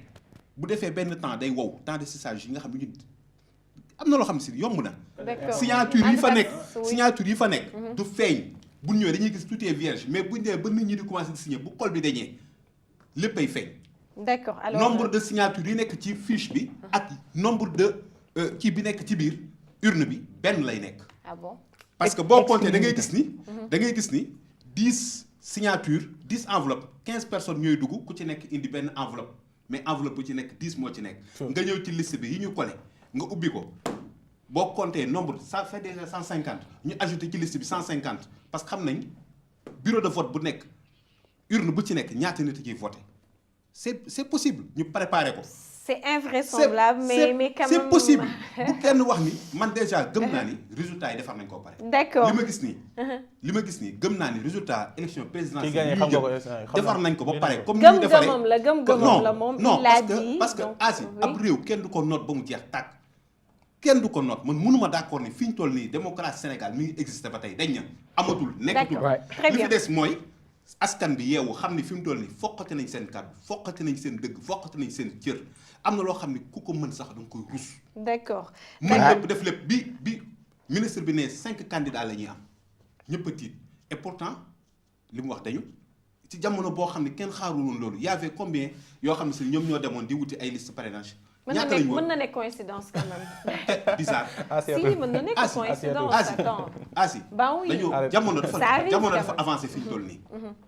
bu defee benn temps day wow temps de séchage yi nga xam ne ñun am na loo xam ne si yomb na. signature yi fa nekk. du feeñ bu ñëwee dañuy gis tout est vierge mais buñ demee ba nit ñi di commencé di signer bu col bi dañee léppay feeñ. D'accord alors nombre de signatures yi nekk ci fiche bi. ak nombre de kii bi nekk ci biir urne bi benn lay nekk. Ah bon? Parce que boo compté da ngay gis ni 10 signatures 10 enveloppes 15 personnes ñooy dugg ku ci nekk indi benn enveloppe. mais enveloppe bu ci nekk 10 moo ci nekk. nga ñëw ci liste bi yi ñu collé nga ubbi ko boo compté nombre ça fait déjà 150 ñu ajouté ci liste bi 150 parce que xam nañ bureau de vote bu nekk urne bu ci nekk ñaata nit ciy voté c'est possible ñu préparé ko. c'est invraisemblable mais quand même c'est possible bu kenn wax ni man déjà gëm naa ni résultat yi defar nañ koo pare. D'accord li ma gis nii gëm naa ni résultat élection présidentielle yi defar nañ ko ba pare. comme ni ñu defaree gëm-gëmam la moom non il a dit parce que Asi ab réew kenn du ko noot ba mu jeex tàkk kenn du ko noot man mënuma d'accord ni fi ñu toll nii démocratie Sénégal mi ngi existé ba tey dañ na amatul nekkatul li fi des mooy askan bi yeewu xam ni fi mu toll nii foqati nañ seen kàddu foqati nañ seen dëgg foqati nañ seen cër am na loo xam ni ku ko mën sax da nga koy rus. D'accord. mën lépp def lépp bi ministre bi ne 5 candidats la ñuy am ñëpp a tiit et pourtant li mu wax dañu ci jamono boo xam ne kenn xaarul woon loolu y avait combien yoo xam ne si ñoom ñoo demoon di wuti ay liste parrainage. ñaata lañu woon mën na nekk coïncidence quand même. bizarre. si mën na nekk coïncidence. Asi bah oui dañoo jamono dafa avancé fi ñu toll nii.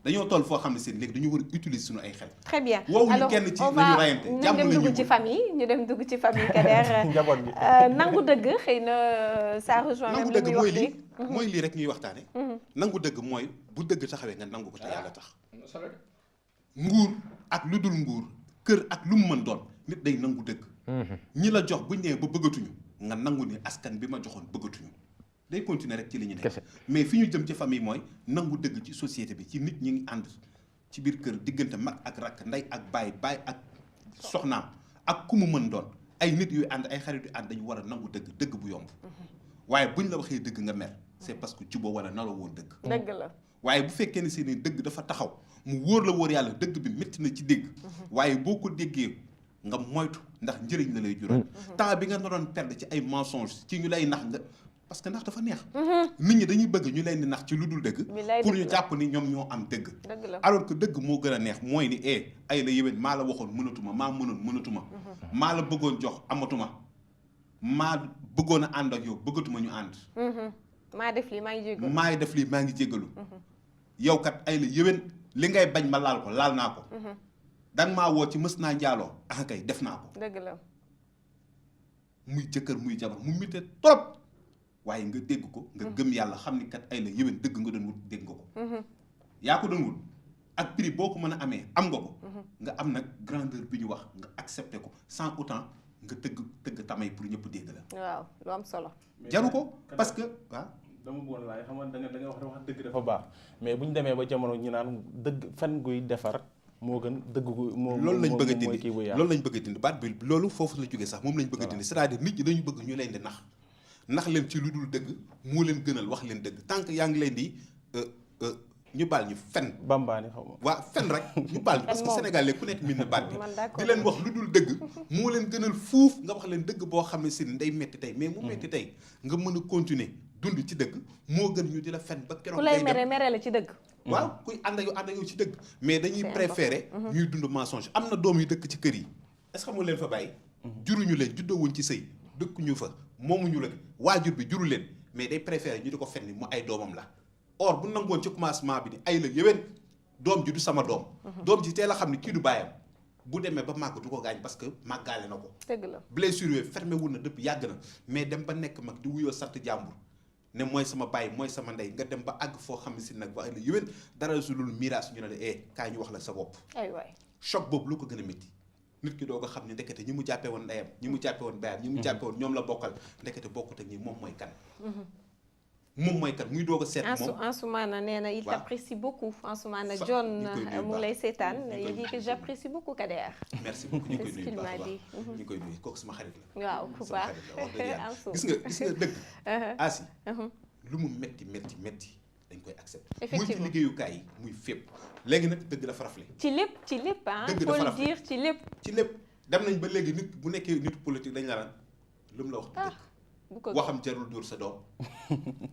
dañoo toll foo xam ne seen léegi dañu war a utiliser suñu ay xel. très bien woowuñu kenn ci nañu rayante jàmm ñu dem dugg ci famille ñu dem dugg ci famille Kader. nangu dëgg xëy na ça rejoint même li muy wax léegi. mooy lii rek ñuy waxtaane nangu dëgg mooy bu dëgg taxawee nga nangu ko te yàlla tax. nguur ak lu dul nguur kër ak lu mu mën doon nit day nangu dëgg. ñi la jox buñ nee ba bëggatuñu nga nangu ni askan bi ma joxoon bëggatuñu day continuer rek ci li ñu nekk. mais fi ñu jëm ci famille mooy nangu dëgg ci société bi ci nit ñi ngi ànd ci biir kër diggante mag ak rakk ndey ak baay ak soxnaam ak ku mu mën doon ay nit yuy ànd ay xarit yu ànd dañu war a nangu dëgg bu yomb. waaye buñ la waxee dëgg nga mer c'est parce que juboo wala naloo woon dëgg. dëgg la waaye bu fekkee ne si ne dëgg dafa taxaw mu wóor la wóor yàlla dëgg bi métti na ci dégg waaye boo ko déggee nga moytu ndax njëriñ la lay jural temps bi nga naroon perdre ci ay mensonges ci ñu lay nax nga parce que ndax dafa neex nit ñi dañuy bëgg ñu leen di nax ci lu dul dëgg pour ñu jàpp ni ñoom ñoo am dëgg alors que dëgg moo gën a neex mooy ni ay la yéwén maa la waxoon mënatuma maa mënoon mënatuma maa la bëggoon jox amatuma maa bëggoon a ànd ak yow bëggatuma ñu ànd maa def lii maa ngi jéggalu yow kat ay la yéwén li ngay bañ ma laal ko laal naa ko danga maa woo ci mës naa njaaloo kay def naa ko dëgg la muy jëkkër muy jabar mu mite trop waaye nga dégg ko nga gëm yàlla xam ni kat ay la yéwén dëgg nga doon wut dégg nga ko yaa ko doon wut ak prix boo ko mën a amee am nga ko nga am nag grandeur bi ñu wax nga accepté ko sans autant nga tëgg tamay pour ñëpp dégg la waaw lu am solo jaru ko parce que waaw dama bëggoon laaj xam nga da nga wax dëgg dafa baax mais bu ñu demee ba jamono ñu naan dëgg fen guy defar moo gën dëgg gu moo loolu lañ bëgg a mooy dindi kii bu yàq loolu lañ bëgg a dindi baat bi loolu foofu la jógee sax moom lañ bëgg a dindi c'est-à-dire nit ñi dañu bëgg ñu leen di nax leen ci lu dul dëgg moo leen gënal wax leen dëgg tant que yaa ngi leen di ñu baal ñu fen bambaani xaw ma waa fen rek ñu baal ñu parce que Sénégal léegi ku nekk min na baat bi di leen wax lu dul dëgg moo leen gënal fuuf nga wax leen dëgg boo xam ne si day metti tey mais mu metti tey nga mën a continuer dund ci dëgg moo gën ñu di la fen ba keroog ku lay mere la ci dëgg waaw kuy ànd ak yow ci dëgg mais dañuy préférer ñuy dund mensonge am na doom yu dëkk ci kër yi est-ce que xam nga leen fa bàyyi juruñu leen juddoowuñ ci sëy dëkkuñu fa moomuñu la waajur bi juru leen mais day préférer ñu di ko fen ni mu ay doomam la or bu nangoon ci commencement bi ni ay la yéwén doom ji du sama doom doom ji teel a xam ni kii du bàyyam bu demee ba màgg du ko gaañ parce que màggaale na ko dëgg la blessure yooyu fermé wul na depuis yàgg na mais dem ba nekk mag di wuyoo sant jàmbur ne mooy sama baay mooy sama ndey nga dem ba àgg foo xam ne si nag wax la yéwén dara su lul miraas ñu ne la kaay ñu wax la sa bopp ay waay choc boobu lu ko gën a métti nit ki doo ko xam ne ndekete ñi mu jàppee woon ndeyam ñi mu jàppee woon baayam ñi mu jàppee woon ñoom la bokkal ndekete bokkut ak ñi moom mooy kan muy doog a seet moom Ansoumana nee na il t'apprécie beaucoup Ansoumana John mu lay seetaan il dit que j'apprécie beaucoup Kader merci beaucoup ñu koy nuyu baax ñu koy nuyu kooku sama xarit la waaw ku baax wax dëgg yàlla gis nga dëgg asi lu mu metti dañ koy accepter muy ci liggéeyukaay yi muy fépp léegi nag dëgg dafa rafle ci lépp dëgg faut le dire ci lépp dem nañ ba léegi nit bu nekkee nit politique dañ la naan lu mu la wax dëgg waxam jarul dóor sa doom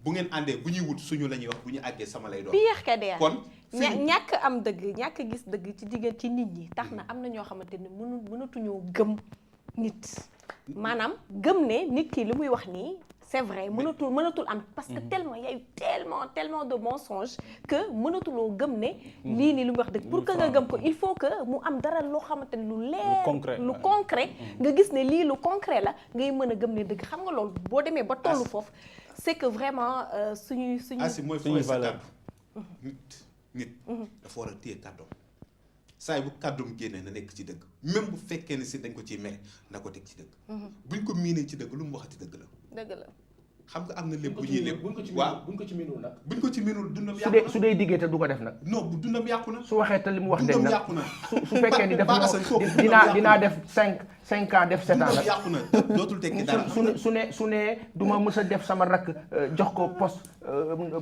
bu ngeen àndee bu ñuy wut suñu la ñuy wax bu ñu àggee sama lay doon pire que der kon ñàkk am dëgg ñàkk gis dëgg ci diggante ci nit ñi tax na am na ñoo xamante ne mënatuñoo gëm nit maanaam gëm ne nit ki lu muy wax nii c'est vrai mënatul am parce que tellement y a eu tellement de mensonges que mënatuloo gëm ne lii nii lu muy wax dëgg pour que nga gëm ko il faut que mu am dara loo xamante ne lu concret nga gis ne lii lu concret la ngay mën a gëm ne dëgg xam nga loolu boo demee ba tollu foofu c'est que vraiment suñuy mooy fooy sa kàddu nit dafa war a téye kàddoom saa bu kàddoom génnee na nekk ci dëgg même bu fekkee ne si dañ ko ciy mere na ko teg ci dëgg buñ ko miinee ci dëgg lu mu waxati dëgg la xam nga am na lépp bu ñuy lépp waaw buñ ko ci miinul dundam yàqu na su dee diggee te du ko def nag non bu dundam yàqu na su waxee te li mu wax dëgg dundam nag yàqu na su fekkee ni def dinaa def 5 ans def 7 ans dundam nag yàqu na dootul tekki dara su ne du ma mës a def sama rakk jox ko poste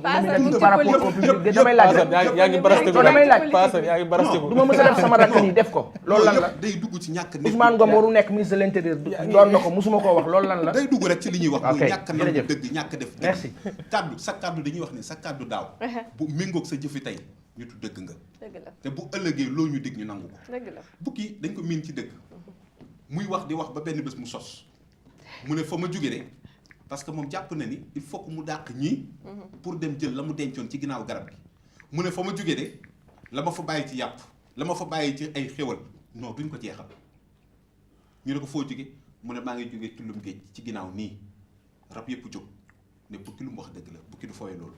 par rapport au public damay laaj yaa ngi baraste ko damay laaj yaa ngi baraste ko du ma mës a def sama rakk nii def ko loolu lan la day dugg ci ñàkk Ousmane Ngom waru nekk ministre de l'intérieur doon na ko musuma koo wax loolu lan la day dugg rek ci li ñuy wax muy ñàkk na jërëjëf dëgg ñàkk def merci sa kaddu dañuy wax ne sa kaddu daaw bu méngoog sa jëfi tey ñu tu dëgg nga dëgg la te bu ëllëgee loo ñu dig ñu nangu ko dëgg la bukki dañ ko miin ci dëgg muy wax di wax ba benn bés mu sos mu ne fa ma jóge de parce que moom jàpp na ni il faut que mu dàq ñii pour dem jël la mu dencoon ci ginnaaw garab gi mu ne fa ma jóge de la ma fa bàyyi ci yàpp la ma fa bàyyi ci ay xéwal non duñ ko jeexal ñu ne ko foo jóge mu ne maa ngi jóge tullum géej ci ginnaaw nii rab yëpp jóg ne bukki lu mu wax dëgg la bukki du fooye loolu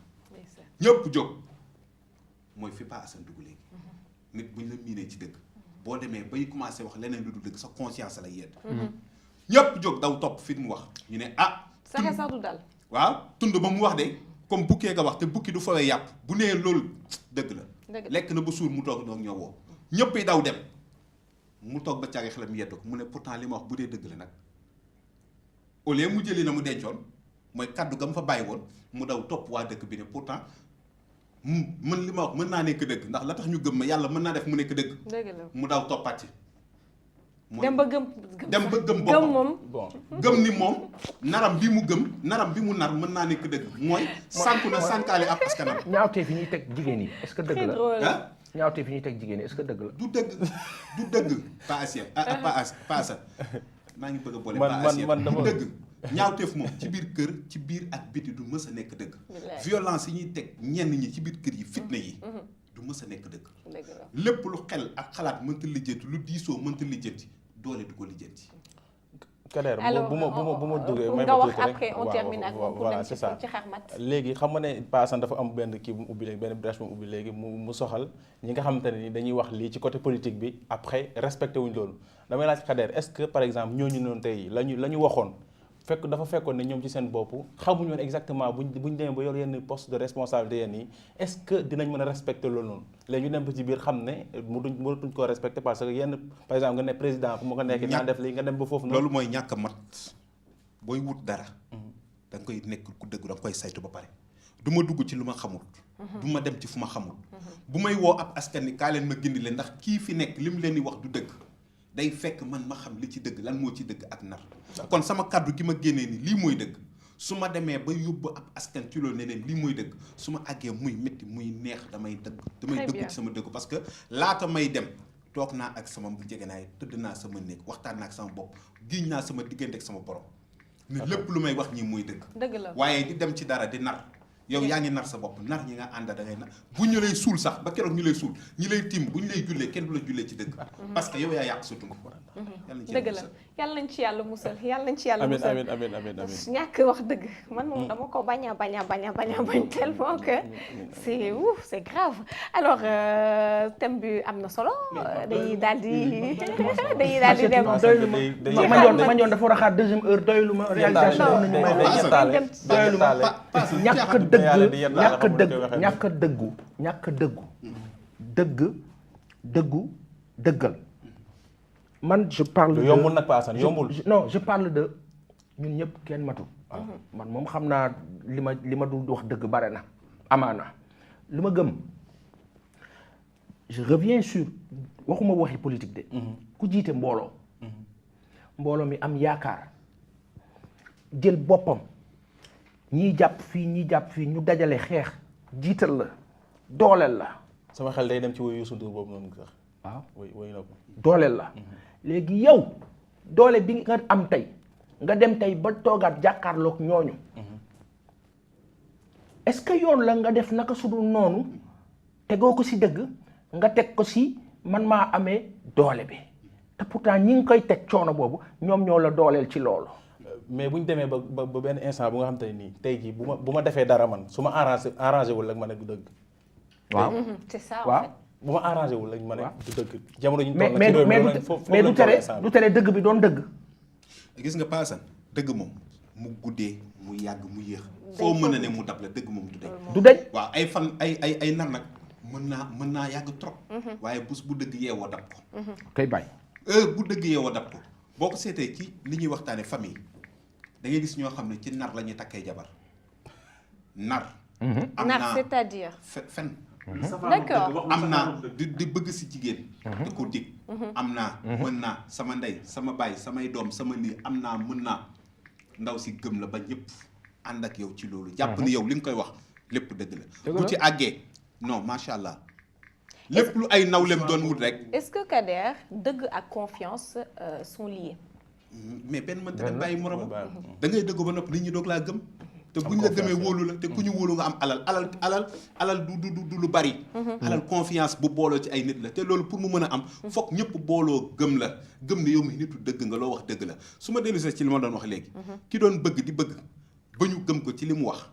ñëpp jóg mooy fi Pa Assane dugg léegi nit buñ la miinee ci dëgg boo demee bay commencé wax leneen lu dul dëgg sa conscience la yedd ñëpp jóg daw topp fi mu wax ñu ne saxe sax du dal waaw tund ba mu wax de comme bukkee nga wax te bukki du fawee yàpp bu nee loolu dëgg la lekk na ba suur mu toog noog ñoo woo ñëpp yi daw dem mu toog ba caage xelam yeddu ko mu ne pourtant li ma wax bu dee dëgg la nag au lieu mu jëli na mu dencoon mooy kaddu ga mu fa bàyyi woon mu daw topp waa dëkk bi ne pourtant man li ma wax mën naa nekk dëgg ndax la tax ñu gëm ma yàlla mën naa def mu nekk dëgg. dëgg la mu daw toppaat ci. dem ba gëm boppam bon gëm ni moom naram bi mu nar mën naa nekk dëgg mooy. sànku na sànkaale ab askanam. ñaawtee fi ñuy teg jigéen yi est-ce que dëgg la ah. ñaawtee fi ñuy teg jigéen yi est-ce que dëgg la. du dëgg pas asien pas asa maa ngi bëgg a boole. pas asien du dëgg. ñaawteef moom ci biir kër ci biir ak biti du mës a nekk dëgg. violence yi ñuy teg ñenn ñi ci biir kër yi fitna yi. du mës a nekk dëgg. lépp lu xel ak xalaat mënta lijjanti lu diisoo mënta lijjanti doole du ko lijjanti. Kader bu ma duggee may nga ma wax tuuti après on termine ak moom pour dem ci xarmat. léegi xam nga ne Pa Assane dafa am benn kii bu mu ubbi léegi benn brèche bu mu ubbi léegi mu soxal ñi nga xamante ne ni dañuy wax lii ci côté politique bi après respecté wuñ loolu damay laaj Kader est-ce que par exemple ñooñu noonu tey la ñu waxoon dafa fekkoon ne ñoom ci seen bopp xamuñu woon exactement buñ demee ba yor yenn poste de responsabilité yenn yi est-ce que dinañ mën a respecter loolu noonu léegi ñu dem ba ci biir xam ne mënatuñ koo respecter parce que yenn par exemple nga ne président fu ma ko nekkee naa def lii nga dem ba foofu noonu loolu mooy ñàkk a mat booy wut dara da nga koy nekk ku dëgg da nga koy saytu ba pare du ma dugg ci lu ma xamul du ma dem ci fu ma xamul bu may woo ab askan ni kaa leen ma gindi leen ndax kii fi nekk li mu leen di wax du dëgg day fekk man ma xam li ci dëgg lan moo ci dëgg ak nar kon sama kàddu gi ma génnee ni lii mooy dëgg su ma demee ba yóbbu ab askan ci loolu ne leen lii mooy dëgg su ma àggee muy métti muy neex damay dëggu ci sama dëgg parce que laata may dem toog naa ak sama jegenaay tëdd naa sama néeg waxtaan naa ak sama bopp giñ naa sama diggante ak sama borom ne lépp lu may wax ñi mooy dëgg la waaye di dem ci dara di nar yow yaa ngi nar sa bopp nar ñi nga ànda da ngay nar bu ñu lay suul sax ba keroog ñu lay suul ñi lay tiim bu ñu lay jullee kenn du la jullee ci dëgg parce que yow yaa yàq sa dund dëgg la yàlla nañ ci yàlla musal amiin ñàkk wax dëgg man moom dama ko bañ tellement que c'est grave alors thème bi am na solo dañuy daal di dem ma ñoon dafa war a xaar deuxième heure doylu ma réalisation doylu ma ñàkk dëggal man je parle de yombul nag Pa Assane yombul non je parle de ñun ñëpp kenn matul man moom xam naa li ma dul wax dëgg bare na amaana li ma gëm je reviens sur waxuma waxi politique de ku jiite mbooloo mi am yaakaar jël boppam ñii jàpp fii ñu dajale xeex jiital la dooleel la sama xel day dem ci woy Youssou Ndour boobu noonu sax waaw woy na ko dooleel la léegi yow doole bi nga am tey nga dem tey ba toogaat jàkkaarloog ñooñu est-ce que yoon la nga def naka sudul noonu tegoo ko ci dëgg nga teg ko ci man maa amee doole bi te pourtant ñi ngi koy teg coono boobu ñoom ñoo la dooleel ci loolu. mais bu ñu demee ba benn instant bu nga xam te nii tey jii bu ma defee dara man su ma arrangé wul ak ma ne du dëgg. waaw c'est ça en waaw. fait. bu ma arrangé wul ak ma ne du dëgg. jamono ñu mais toll nag ci réew mi mais du tere dëgg bi doon dëgg. gis nga paasan dëgg moom mu guddee mu yàgg mu yéex foo mën a ne mu dab la dëgg moom du deñ waaw ay fan ay nar nag mën naa yàgg trop waaye bés bu dëgg yeewoo dab ko kay bàyyi bu dëgg yeewoo dab ko boo ko seetee ci li ñuy waxtaane famille da ngay gis ñoo xam ne ci nar la ñuy takkee jabar nar am nar naa c'est-à-dire fen d'accord am naa di bëgg si jigéen di ko dig am naa mën naa sama ndey sama baay samay doom sama lii am naa mën naa ndaw si gëm la ba ñëpp ànd ak yow ci loolu jàpp ni yow li nga koy wax lépp dëgg la bu ci àggee non macha allah lépp lu ay nawlem doon wut rek est-ce que Kader dëgg ak confiance sont liés mais benn mënta dem bàyyi moroom da ngay dëgg ba nopp nit ñi doog laa gëm te bu ñu la gëmee wóolu la te ku ñu wóolu nga am alal du lu bari alal confiance bu booloo ci ay nit la te loolu pour mu mën a am foog ñëpp booloo gëm la gëm ne yow mi nitu dëgg nga loo wax dëgg la su ma dellu ci li ma doon wax léegi ki doon bëgg di bëgg ba ñu gëm ko ci li mu wax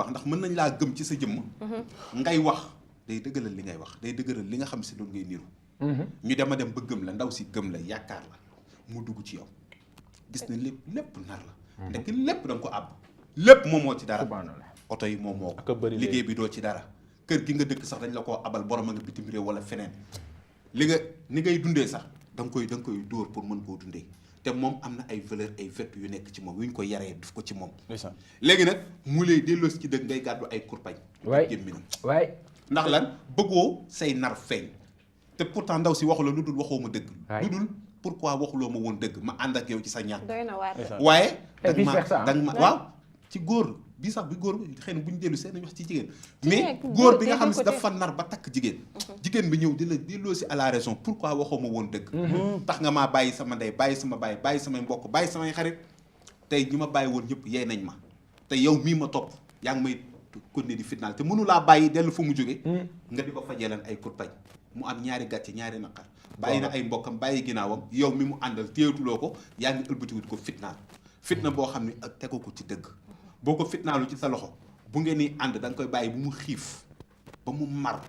ndax mën nañ laa gëm ci sa jëmm ngay wax day dëggalal li ngay wax day dëggalal li nga xam si loolu ngay niru ñu dem a dem ba gëm la ndaw si gëm la yaakaar la mu dugg ci yow gis ne lépp nar la ndekk lépp da nga ko àbb lépp moom moo ci dara oto yi moom moo ko liggéey bi doo ci dara kër gi nga dëkk sax dañ la koo abal borom a nga bitim réew wala feneen ni ngay dundee sax da nga koy dóor pour mën koo dundee te moom am na ay valeur ay vertu yu nekk ci moom yu ñu ko yaree def ko ci moom. ndeysaan. léegi nag mu lay delloosi ci dëgg ngay gàddu ay kurpañ. waay gémminam waay. ndax lan bëggoo say nar feeñ te pourtant ndaw si waxu la lu dul waxoo ma dëgg. waay lu dul pourquoi waxuloo ma woon dëgg ma ànd ak yow ci sa ñàkk. doy na waar. waaye. Et vice versa, danga ma waaw ci góor bi sax bi góor xëy na bu ñu dellu seen nañu wax ci jigéen. mais góor bi nga xam ne si dafa nar ba takk jigéen. jigéen bi ñëw di la delloo si à la raison pourquoi waxoo ma woon dëgg. tax nga maa bàyyi sama ndey bàyyi sama baay bàyyi samay mbokk bàyyi samay xarit tey ñi ma bàyyi woon ñëpp yey nañ ma te yow mii ma topp yaa ngi may continuer di fitnaal te mënu laa bàyyi dellu fa mu jóge nga di ko fajee leen ay kurpañ mu am ñaari gàcce ñaari naqar bàyyi na ay mbokkam bàyyi ginnaawam yow mi mu àndal téyatuloo ko yaa ngi ëlbatiwut ko fitnaal fitna boo xam ne ak tegu ko ci dëgg boo ko fitnaalu ci sa loxo bu ngeen ni ànd da nga koy bàyyi bu mu xiif ba mu mar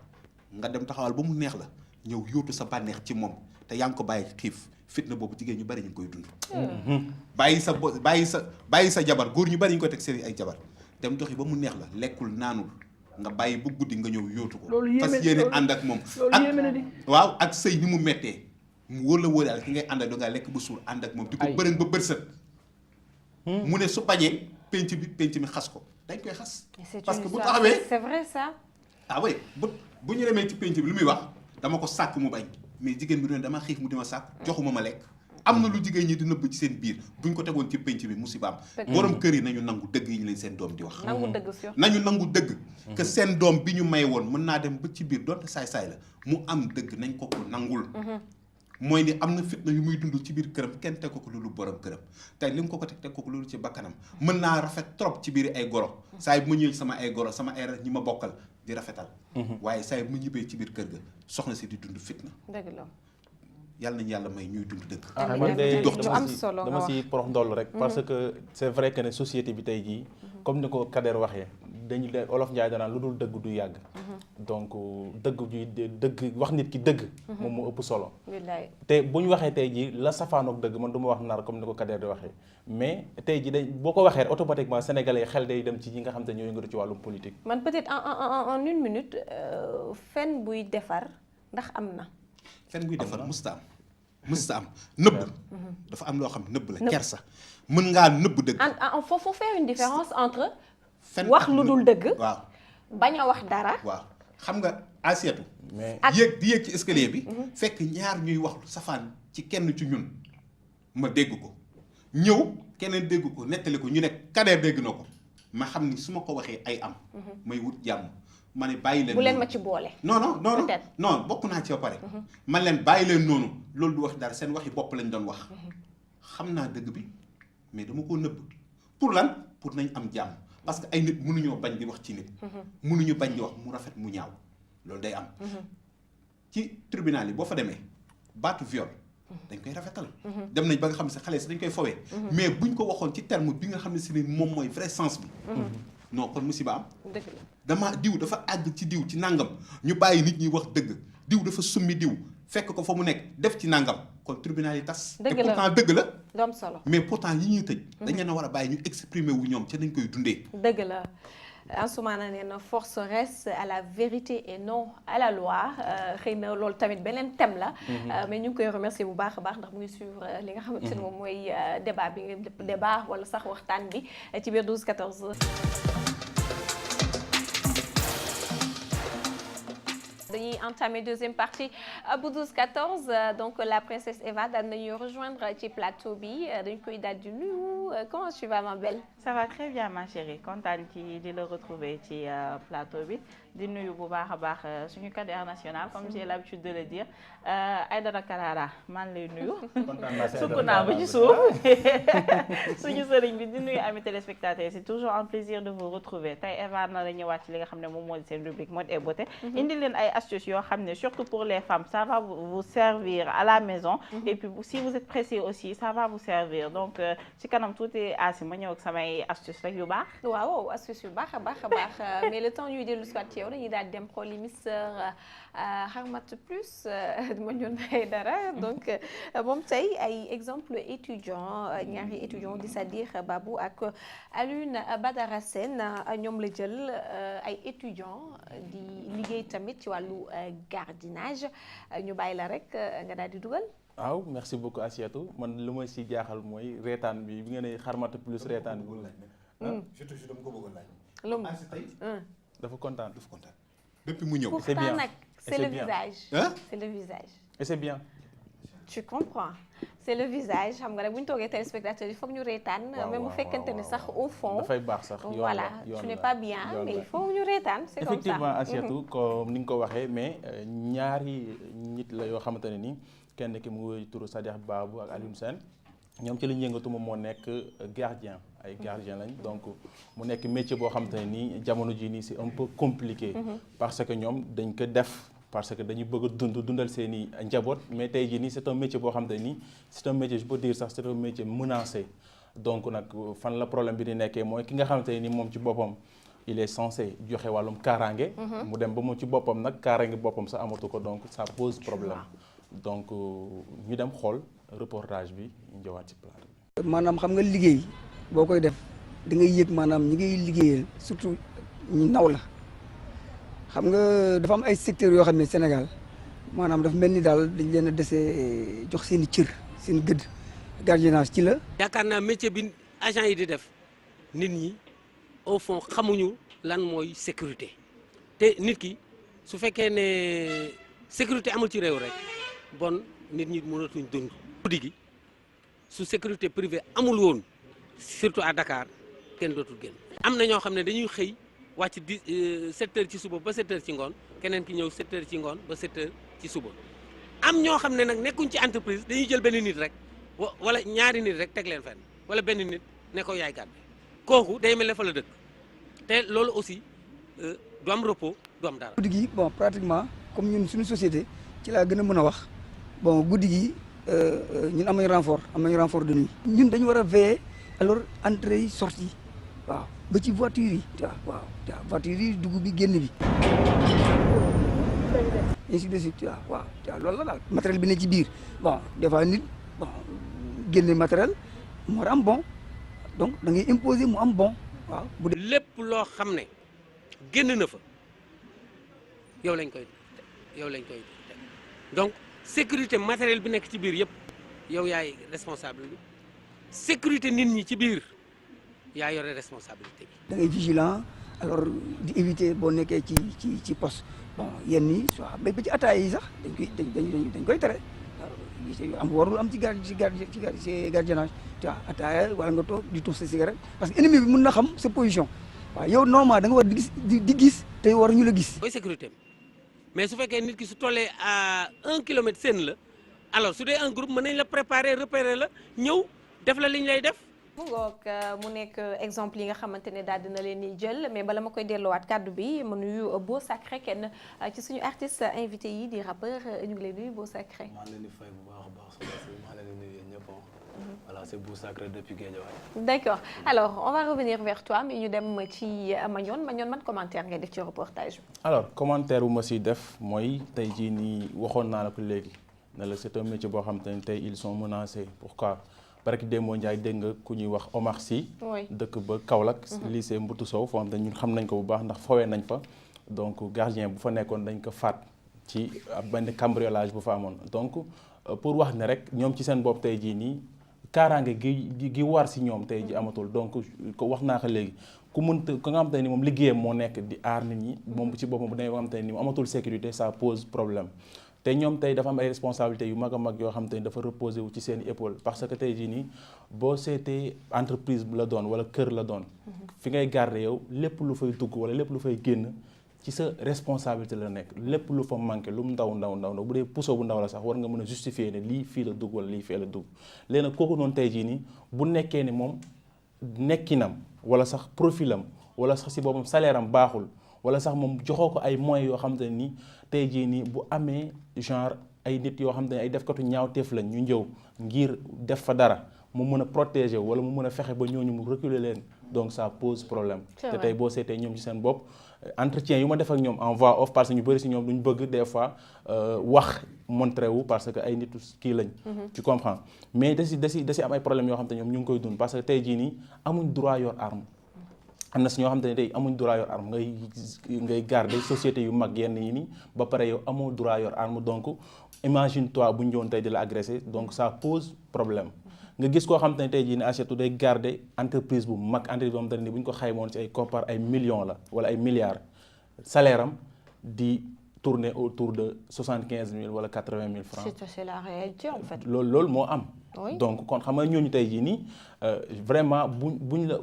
nga dem taxawal ba mu neex la ñëw yóotu sa bànneex ci moom te yaa ngi ko bàyyi xiif fitna boobu jigéen ñu bari ñu ngi koy dund bàyyi sa jabar góor ñu bari ñu koy teg seen ay jabar dem doxi ba mu neex la lekkul naanul nga bàyyi bu guddi nga ñëw yóotu ko fas yéene ànd ak moom waaw ak sëy ni mu mettee mu wóor la wóoraal ki ngay ànd ak dangaa lekk ba suur ànd ak moom di ko bërëng ba bërsët mu ne su bañee penc mi xas ko dañ koy xas parce que bu taxawee c'est vrai ça. ah oui bu ñu demee ci penc bi lu muy wax dama ko sàkk mu bañ mais jigéen bi doon dama xiif mu di ma sàkk joxuma ma lekk am na lu jigéen ñi di nëbb ci seen biir buñ ko tegoon ci penc bi musibaam borom kër yi nañu nangu dëgg yi ñu leen seen doom di wax nañu nangu dëgg que seen doom bi ñu may woon mën naa dem ba ci biir doonte saay-saay la mu am dëgg nañ ko nangul mooy ni am na fitna yu muy dund ci biir këram kenn teg ko loolu borom këram tey li mu ko teg ko loolu ci bakkanam mën naa rafet trop ci biir ay goro saa yi bu ma ñëwee sama ay goro sama ay ñi ma bokkal di rafetal waaye saa yi bu ma ñibbee ci biir kër ga soxna si di dund fitna dëgg la yàlla nañu yàlla may ñuy dund dëgg man de am solo dama si porox ndoll rek parce que c'est vrai que ne société bi tey jii comme ni ko Kader waxee dañu leen olof Njaay danaan lu dul dëgg du yàgg donc dëgg wax nit ki dëgg moom moo ëpp solo te bu ñu waxee tey jii la safaanoog dëgg man du ma wax nar comme ni ko Kader di waxee mais tey jii day boo ko waxee automatiquement sénégalais xel day dem ci ñi nga xam te ñoo yëngatu ci wàllum politique man peut-être en une minute fen buy defar ndax am na fen buy defar musta am nëbb dafa am loo xam nëbb la kersa mën ngaa nëbb dëgg faut faire une différence entre fen wax lu dul dëgg waaw bañ a wax dara waaw xam nga assiette mais di yéeg ci escalier bi fekk ñaar ñuy wax safaan ci kenn ci ñun ma dégg ko ñëw keneen dégg ko nettali ko ñu ne Kader dégg na ko ma xam ni su ma ko waxee ay am may wut jàmm ma ne bàyyi leen bu leen ma ci boole non bokk naa ci ba pare man leen bàyyi leen noonu loolu du wax dara seen waxi bopp lañ doon wax xam naa dëgg bi mais dama koo nëbb pour lan pour nañ am jàmm parce que ay nit mënuñoo bañ di wax ci nit mënuñu bañ di wax mu rafet mu ñaaw loolu day am ci tribunal yi boo fa demee baatu viol dañ koy rafetal dem nañ ba nga xam ne si xale si dañ koy fowee mais buñ ko waxoon ci terme bi nga xam ne si ni moom mooy vrai sens bi non kon musiba am dëgg la dama diw dafa àgg ci diw ci nàngam ñu bàyyi nit ñi wax dëgg diw dafa summi diw fekk ko fa mu nekk def ci nàngam kon tribunal yi tas te pourtant dëgg la lu am solo mais pourtant yi ñuy tëj dañ leen a war a bàyyi ñu exprimer wu ñoom ca nañ koy dundee dëgg la Ansoumana nee na force reste à la vérité et non à la loi xëy na loolu tamit beneen thème la mais ñu ngi koy remercier bu baax a baax ndax mu ngi suivre li nga xamante ne moom mooy débat bi débat wala sax waxtaan bi ci biir 12-14 dañuy entamer deuxième partie bu 12-14 donc la princesse Eva daal nañuy rejoindre ci plateau bi dañ koy daal di nuyu comment tu vas ma belle. ça va très bien ma chérie kontaan ci di la retrouver ci plateau bi di nuyu bu baax a baax suñu cadre national comme j'ai l'habitude de le dire Aïdara Karara maa ngi lay nuyu. sukk naa ba ci suuf suñu sëriñ bi di nuyu amis téléspectateurs c'est toujours un plaisir de vous retrouver tey Eva na la ñëwaat ci li nga xam ne moom moo di seen rubrique mode et beauté. indi leen ay astuces yoo xam ne surtout pour les femmes ça va vous servir à la maison. et puis si vous êtes pressé aussi ça va vous servir donc ci kanam tuuti asi ma ñëw ak samay astuces rek yu baax. waaw astuces yu baax a baax a baax mais le temps ñuy dellu si waat ci yow dañuy daal di dem xooli Mister Harmat Plus ma ñëw nay dara donc moom tey ay exemple étudiant ñaari étudiant di c'est-à-dire Babou ak Alioune Badara Sène ñoom la jël ay étudiant di liggéey tamit ci wàllu gardiennage ñu bàyyi la rek nga daal di dugal. waaw merci beaucoup Assietou man lu ma si jaaxal mooy reetaan bi nga ne xarmata plus reetaan bi. surtout si dama ko bëggoon laaj. dafa kontaan. depuis mu ñëw. c'est bien c'est le visage. C'est le visage. et c'est bien. Tu comprends. C'est le visage xam nga rek bu ñu toogee téléspectateurs yi foog ñu reetaan. même bu fekkente ne sax au fond. dafay baax sax yoon voilà tu n'es pas bien mais il faut ñu reetaan. c'est comme ça effectivement Assietou comme ni nga ko waxee mais ñaari nit la yoo xamante ne ni kenn ki mu ngi turu Sadikh Babou ak Alioune Sène ñoom ci li ñu yëngatu moom moo nekk gardien ay gardien lañ donc mu nekk métier boo xamante ne nii jamono jii nii c'est un peu compliqué. parce que ñoom dañ ko def. parce que dañu bëgg a dundal seen i njaboot mais tey jii nii c'est un métier boo xam te nii c'est un métier je peux dire sax c'est un métier menacé donc nag fan la problème bi di nekkee mooy ki nga xamante ne nii moom ci boppam il est censé joxe wàllum kaaraange. mu dem ba moom ci boppam nag kaaraange boppam sax amatu ko donc ça pose problème donc ñu dem xool reportage bi ñu ñëwaat ci plateau bi. maanaam xam nga liggéey boo koy def da ngay yëg maanaam ñi ngay liggéeyal surtout ñu naw la. xam nga dafa am ay secteurs yoo xam ne Sénégal maanaam dafa mel ni daal dañ leen a dese jox seen i cër seen gëdd gardiennage ci la. yaakaar naa métier bi agent yi di def nit ñi au fond xamuñu lan mooy sécurité te nit ki su fekkee ne sécurité amul ci réew rek bon nit ñi mënatuñ dund. guddi gi su sécurité privée amul woon surtout à Dakar kenn dootul génn. am na ñoo xam ne dañuy xëy. wàcc 7 heures ci suba ba 7 heures ci ngoon keneen ki ñëw 7 heures ci ngoon ba 7 heures ci suba am ñoo xam ne nag nekkuñ ci entreprise dañuy jël benn nit rek wala ñaari nit rek teg leen fenn wala benn nit ne ko yaay gàdde kooku day mel ne fa la dëkk te loolu aussi du am repos du am dara. guddi gi bon pratiquement comme ñun suñu société ci laa gën a mën a wax bon guddi gi ñun am nañu renfort de nuit. ñun dañu war a veiller alors entrée yi sortie waaw. ba ci voiture yi waaw voiture yi dugg bi génn bi ainsi de suite waaw loolu la daal matériel bi ne ci biir bon des fois nit bon génne matériel mu war a am bon donc da ngay imposer mu am bon waaw. bu dee lépp loo xam ne génn na fa yow lañ koy donc sécurité matériel bi nekk ci biir yëpp yow yaay responsable bi sécurité nit ñi ci biir. yaa yore responsabilité bi. da ngay vigilant alors di éviter boo nekkee ci poste bon yenn yi soit ba ci ataaya yi sax dañ koy tere am warul am ci gardiennage tu vois ataaya wala nga toog di tuuf sa cigarette parce que ennemi bi mën na xam sa position waaw yow normalement da nga war di gis te war ñu la gis. mooy sécurité mais su fekkee nit ki su tollee à 1 kilomètre seen la alors su dee un groupe mën nañ la préparer repérer la ñëw def la li ñu lay def. mu ngoog mu nekk exemple yi nga xamante ne daal dina leen di jël mais bala ma koy delloowaat kàddu bi ma nuyu Beau Sacré kenn ci suñu artiste invité yi di rappeur ñu ngi lay nuyu Beau Sacré. maa ngi leen di fay bu baax a baax maa ngi leen di nuyu yéen ñëpp voilà c'est Beau Sacré depuis Guédiawaye. D'accord alors on va revenir vers toi mais ñu dem ci Mandione man commentaire ngay def ci reportage bi. alors commentaire bu ma siy def mooy tey jii nii waxoon naa la ko léegi ne la c'est un métier boo xam te ne tey ils sont menacés pourquoi. barki Demba Ndiaye dégg nga ku ñuy wax Omar Sy dëkk ba Kaolack lycée Mboutou Sow foo xam ne ñun xam nañ ko bu baax ndax fawee nañ fa donc gardien bu fa nekkoon dañ ko faat ci benn cambriolage bu fa amoon donc pour wax ne rek ñoom ci seen bopp tey jii nii kaaraange gi war si ñoom tey ji amatul donc ko wax naa ko léegi ku mënta ku nga xam te ni moom liggéeyam moo nekk di aar nit ñi moom ci boppam bu demee ba nga xam te ni amatul sécurité ça pose problème te ñoom tey dafa am ay responsabilités yu mag a mag yoo xam te ni dafa reposé wu ci seen épaule parce que tey jii nii boo seetee entreprise la doon wala kër la doon fi ngay garder yow lépp lu fay dugg wala lépp lu fay génn ci sa responsabilité la nekk lépp lu fa manqué lu mu ndaw bu dee puso bu ndaw la sax war nga mën a justifier ne lii fii la dugg wala lii fee la dugg léegi nag kooku noonu tey jii nii bu nekkee ni moom nekkinam wala sax profilam wala sax si boppam salaire am baaxul wala sax moom joxoo ko ay moyens yoo xam te ne nii tey jii nii bu amee genre ay nit yoo xam te ne ay defkatu ñaawteef lañ ñu ñëw ngir def fa dara mu mën a protéger wala mu mën a fexe ba ñooñu mu reculer leen donc ça pose problème te tey boo seetee ñoom ci seen bopp entretien yu ma def ak ñoom en voix off parce que ñu bëri si ñoom duñ bëgg des fois wax montré wu parce que ay nitu kii lañ tu comprends mais da si am ay problèmes yoo xam te ñoom ñu ngi koy dund parce que tey jii nii amuñ droit yor arme am na si ñoo xamante ne tey amuñ droit yor arme ngay garder société yu mag yenn yi nii ba pare yow amoo droit yor arme donc imagine toi bu ñu doon tey di la agresser donc ça pose problème. nga gis koo xamante ne tey jii ne Asietou day garder entreprise bu mag entreprise boo xamante ne bu ñu ko xaymoon ci ay koppar ay millions la wala ay milliards salaire am di tourner autour de 75 000 wala 80 000 francs. C'est la réalité en fait. loolu moo am. Oui. donc kon xam nga ñooñu tey jii nii vraiment buñ la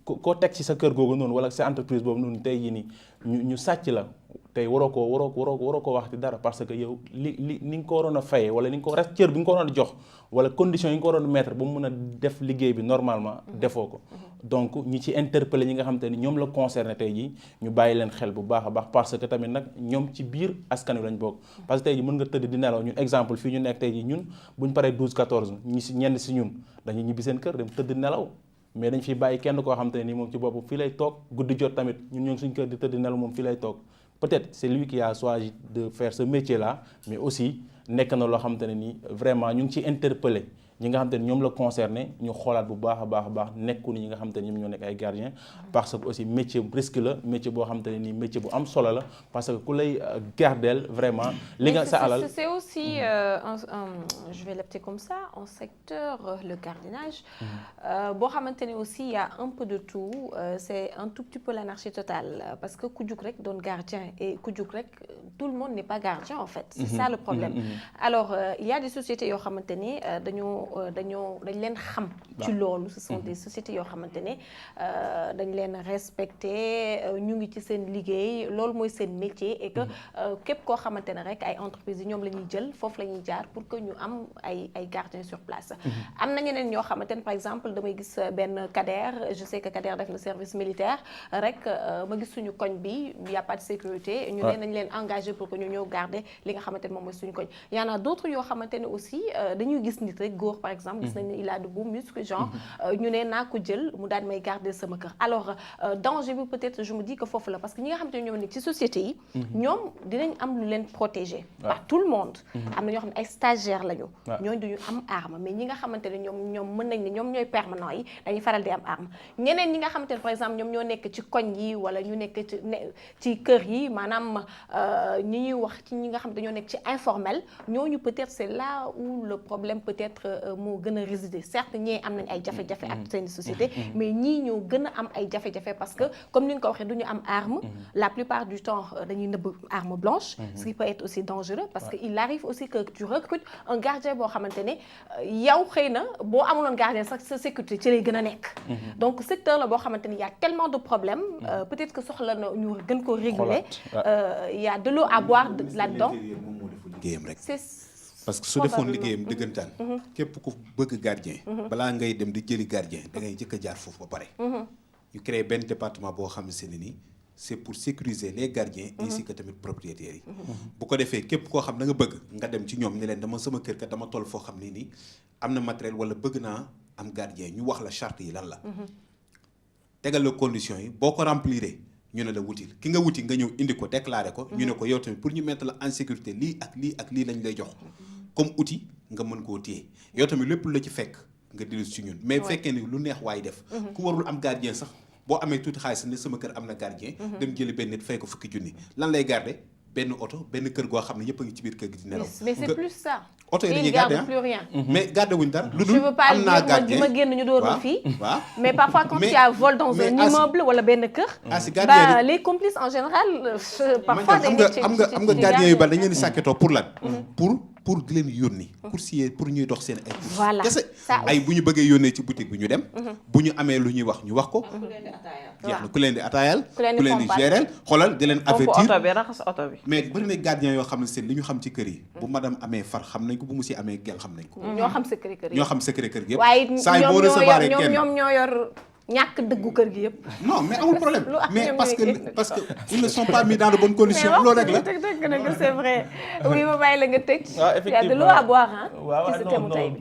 koo teg ci sa kër googu noonu wala sa entreprise boobu noonu tey jii nii ñu sàcc la tey waroo ko wax ci dara parce que yow li nga ko waroon a fayee wala ni nga ko cër bi nga ko waroon a jox wala condition yi nga ko waroon a mettre ba mu mën a def liggéey bi normalement defoo ko. donc ñi ci interpeller ñi nga xam te ni ñoom la concerné tey jii ñu bàyyi leen xel bu baax a baax parce que tamit nag ñoom ci biir askan wi lañ bokk. parce que tey jii mën nga tëdd di nelaw ñun exemple fii ñu nekk tey jii ñun buñ paree 12 14 ñenn si ñun dañuy ñibbi seen kër dem tëdd nelaw mais dañ fiy bàyyi kenn koo xam te ne nii moom ci boppam fii lay toog guddi jot tamit ñun ñoo ngi suñ kër di tëdd nelaw moom fii lay toog peut-être c'est lui qui a choisi de faire ce métier là mais aussi nekk na loo xam te ne nii vraiment ñu ngi ci interpellé ñi nga xam te ne ñoom la concerné ñu xoolaat bu baax a baax nekku ni ñi nga xam te ne ñoom ñoo nekk ay gardiens parce que aussi métier risque la métier boo xam te ne nii métier bu am solo la parce que ku lay gardeel vraiment li nga sa alal c'est aussi je vais l'appeler comme ça un secteur le gardiennage boo xamante ne aussi il y a un peu de tout c'est un tout petit peu l'anarchie totale parce que ku jug rek doon gardien et ku jug rek tout le monde n'est pas gardien en fait c'est ça le problème alors il y a des sociétés yoo xamante ni dañ leen xam ci loolu ce sont des sociétés yoo xamante ne dañ leen respecté ñu ngi ci seen liggéey loolu mooy seen métier et que képp koo xamante ne rek ay entreprises yi ñoom la ñuy jël foofu la ñuy jaar pour que ñu am ay gardiens sur place am na ñeneen ñoo xamante ne par exemple damay gis benn Kader je sais que Kader def na service militaire rek ma gis suñu koñ bi y a pas de sécurité ñu ne nañ leen engagé pour que ñu ñëw garder li nga xamante ne moom mooy suñu koñ y en a d'autres yoo xamante ne aussi dañuy gis nit rek góor par exemple gis nañ ne il a de beaux muscles genre ñu ne naa ko jël mu daal may garder sama kër alors danger bi peut-être je me dis que foofu la parce que ñi nga xamante ne ñoom nekk ci société yi ñoom dinañ am lu leen protéger par tout le monde am na ñoo xam ne ay stagiaires lañu ñooñu duñu am arme mais ñi nga xamante ne ñoom mën nañ ne ñoom ñooy permanent yi dañuy faral di am arme ñeneen ñi nga xamante ne par exemple ñoom ñoo nekk ci koñ yi wala ñu nekk ci kër yi maanaam ñi ñuy wax ci ñi nga xam ne dañoo nekk ci informel ñooñu peut-être c'est là où le problème peut-être moo gën a résider certes ñii am nañ ay jafe-jafe ak seen société mais ñii ñoo gën a am ay jafe-jafe parce que comme ni nga ko waxee du ñu am arme la plupart du temps dañuy nëbb arme blanche ce qui peut être aussi dangereux parce que il arrive aussi que tu recrutes un gardien boo xamante ne yow xëy na boo amuloon gardien sax sa sécurité ci lay gën a nekk donc secteur la boo xamante ni y a tellement de problèmes peut-être que soxla na ñu gën ko réguler il y a de l'eau à boire là-dedans parce que su defoon liggéeyam dëggantaan képp ku bëgg gardien balaa ngay dem di jëli gardien da ngay jëkk a jaar foofu ba pare ñu créé benn département boo xam ne ni c'est pour sécuriser les gardiens ainsi que tamit propriétaires yi bu ko defee képp koo xam da nga bëgg nga dem ci ñoom ne leen dama sama kër kat dama toll foo xam ne nii am na matériel wala bëgg naa am gardien ñu wax la charte yi lan la tegal la conditions yi boo ko rempliré ñu ne la wutil ki nga wuti nga ñëw indi ko déclaré ko ñu ne ko yow tamit pour ñu mettre la en sécurité lii ak lii ak lii lañ lay jox comme outil nga mën koo téye yow tamit lépp la ci fekk nga dilu ci ñun mais fekkee ni lu neex waay def ku warul am gardien sax boo amee tuuti xaalis ne sama kër am na gardien dem jëli benn nit fay ko fukki junni lan lay garder benn oto benn kër goo xam ne ñëpp a ngi ci biir kër gi di nelaw mais c'est plus ça oto yi dañuy garder plus rien mais garder wuñ dara lu je dul veux pas am naa gardien ma génn ñu door ma fii waaw mais parfois quand il y a vol dans un immeuble wala benn kër bah les complices en général parfois am nga gardien yu bari dañ leen di sàkketoo pour lan pour di leen yónni pour ñuy dox seen ay courses voilà kese ay bu ñu bëggee yónnee ci boutique bi ñu dem bu ñu amee lu ñuy wax ñu wax ko jeex na ku leen di ataayal ku leen di gérer xoolal di leen avertir oto bi raxas oto bi mais bëri na gardien yoo xam ne seen li ñu xam ci kër yi bu madame amee far xam nañ ko bu monsieur amee gel xam nañ ko ñoo xam secret kër yi ñoo xam secret kër gi yëpp waaye saa yi boo recevoir kenn ñoom ñoo yor ñàkk dëggu kër gi yëpp non mais amul problème mais parce que ils ne sont pas mis dans de bonnes conditions loolu rek la dëgg na c'est vrai oui ma bàyyi la nga tëj waaw effectivement de l'eau à boire ah waaw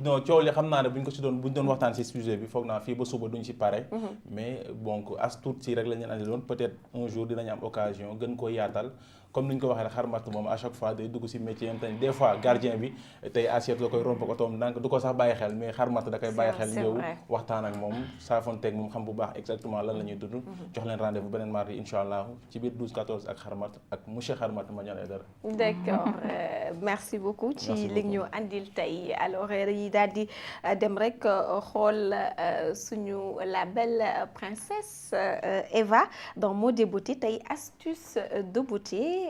non coow li xam naa ne bu ñu doon waxtaan ci sujet bi foog naa fii ba suba duñ ci pare mais bon as tuut si rek la ñu andi loon peut-être un jour dinañu am occasion gën ko yaatal comme ni ñu ko waxee rek xarmat moom à chaque fois day dugg ci métier am tamit des fois gardien bi tey assiette la koy romp ko toom donc du ko sax bàyyi xel mais xarmat da koy bàyyi xel ñëw waxtaan ak moom saafonteeg moom xam bu baax exactement lan la ñuy dund. jox leen rendez-vous beneen mardi incha allah ci biir 12-14 ak Xarmat ak monsieur Xarmat Mandione Aidara. d'accord merci beaucoup ci li ñu andil tey alors yi daal di dem rek xool suñu la belle princesse Eva dans Mode Beauté tey astuce de beauté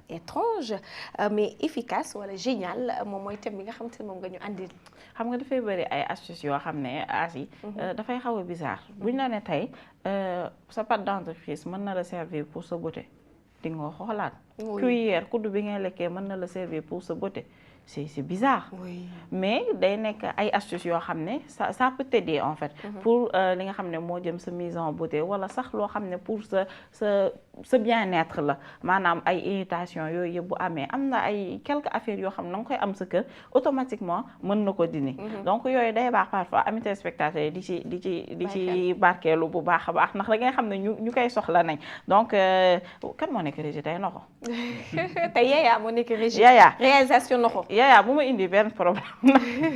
étrange mais efficace wala génial moom mooy thème bi nga xam te ne moom nga ñu andil. xam nga dafay bëri ay astuces yoo xam ne asi dafay xaw a bizarre buñ la ne tey sa pâte dentifrice mën na la servir pour sa beauté di nga xoolaat. cuillère kuddu bi ngay lekkee mën na la servir pour sa beauté c'est bizarre. Oui. Mais day nekk ay astuces yoo xam ne ça peut t'aider en fait. Pour li nga xam ne moo jëm sa mise en beauté wala sax loo xam ne pour sa bien-être la maanaam ay irritation yooyu yëpp bu amee am na ay quelques affaires yoo xam ne nga koy am sa kër automatiquement mën na ko dindi. Donc yooyu day baax parfois ami téléspectateurs yi di ci barkeelu bu baax a baax ndax da ngay xam ne ñu koy soxla nañ donc kan moo nekk régie tey noxo tey Yaya moo nekk régie. Yaya réalisation noxo. Yaya bu ma indi benn problème.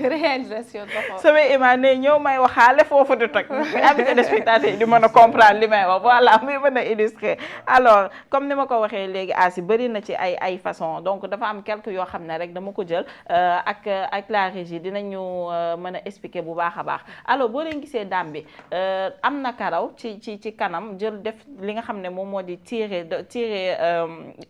réalisation noxo. samay imaam ne ñëw may waxaale foofu di toj ami téléspectateurs yi di mën a comprendre li may wax voilà muy mën a illustrer. Alors comme ni ma ko waxee léegi asi bëri na ci ay façon donc dafa am quelques yoo xam ne rek dama ko jël ak la régie dinañu mën a expliquer bu baax a baax. Alors boo leen gisee dame bi am na karaw ci kanam jël def li nga xam ne moom moo di tirer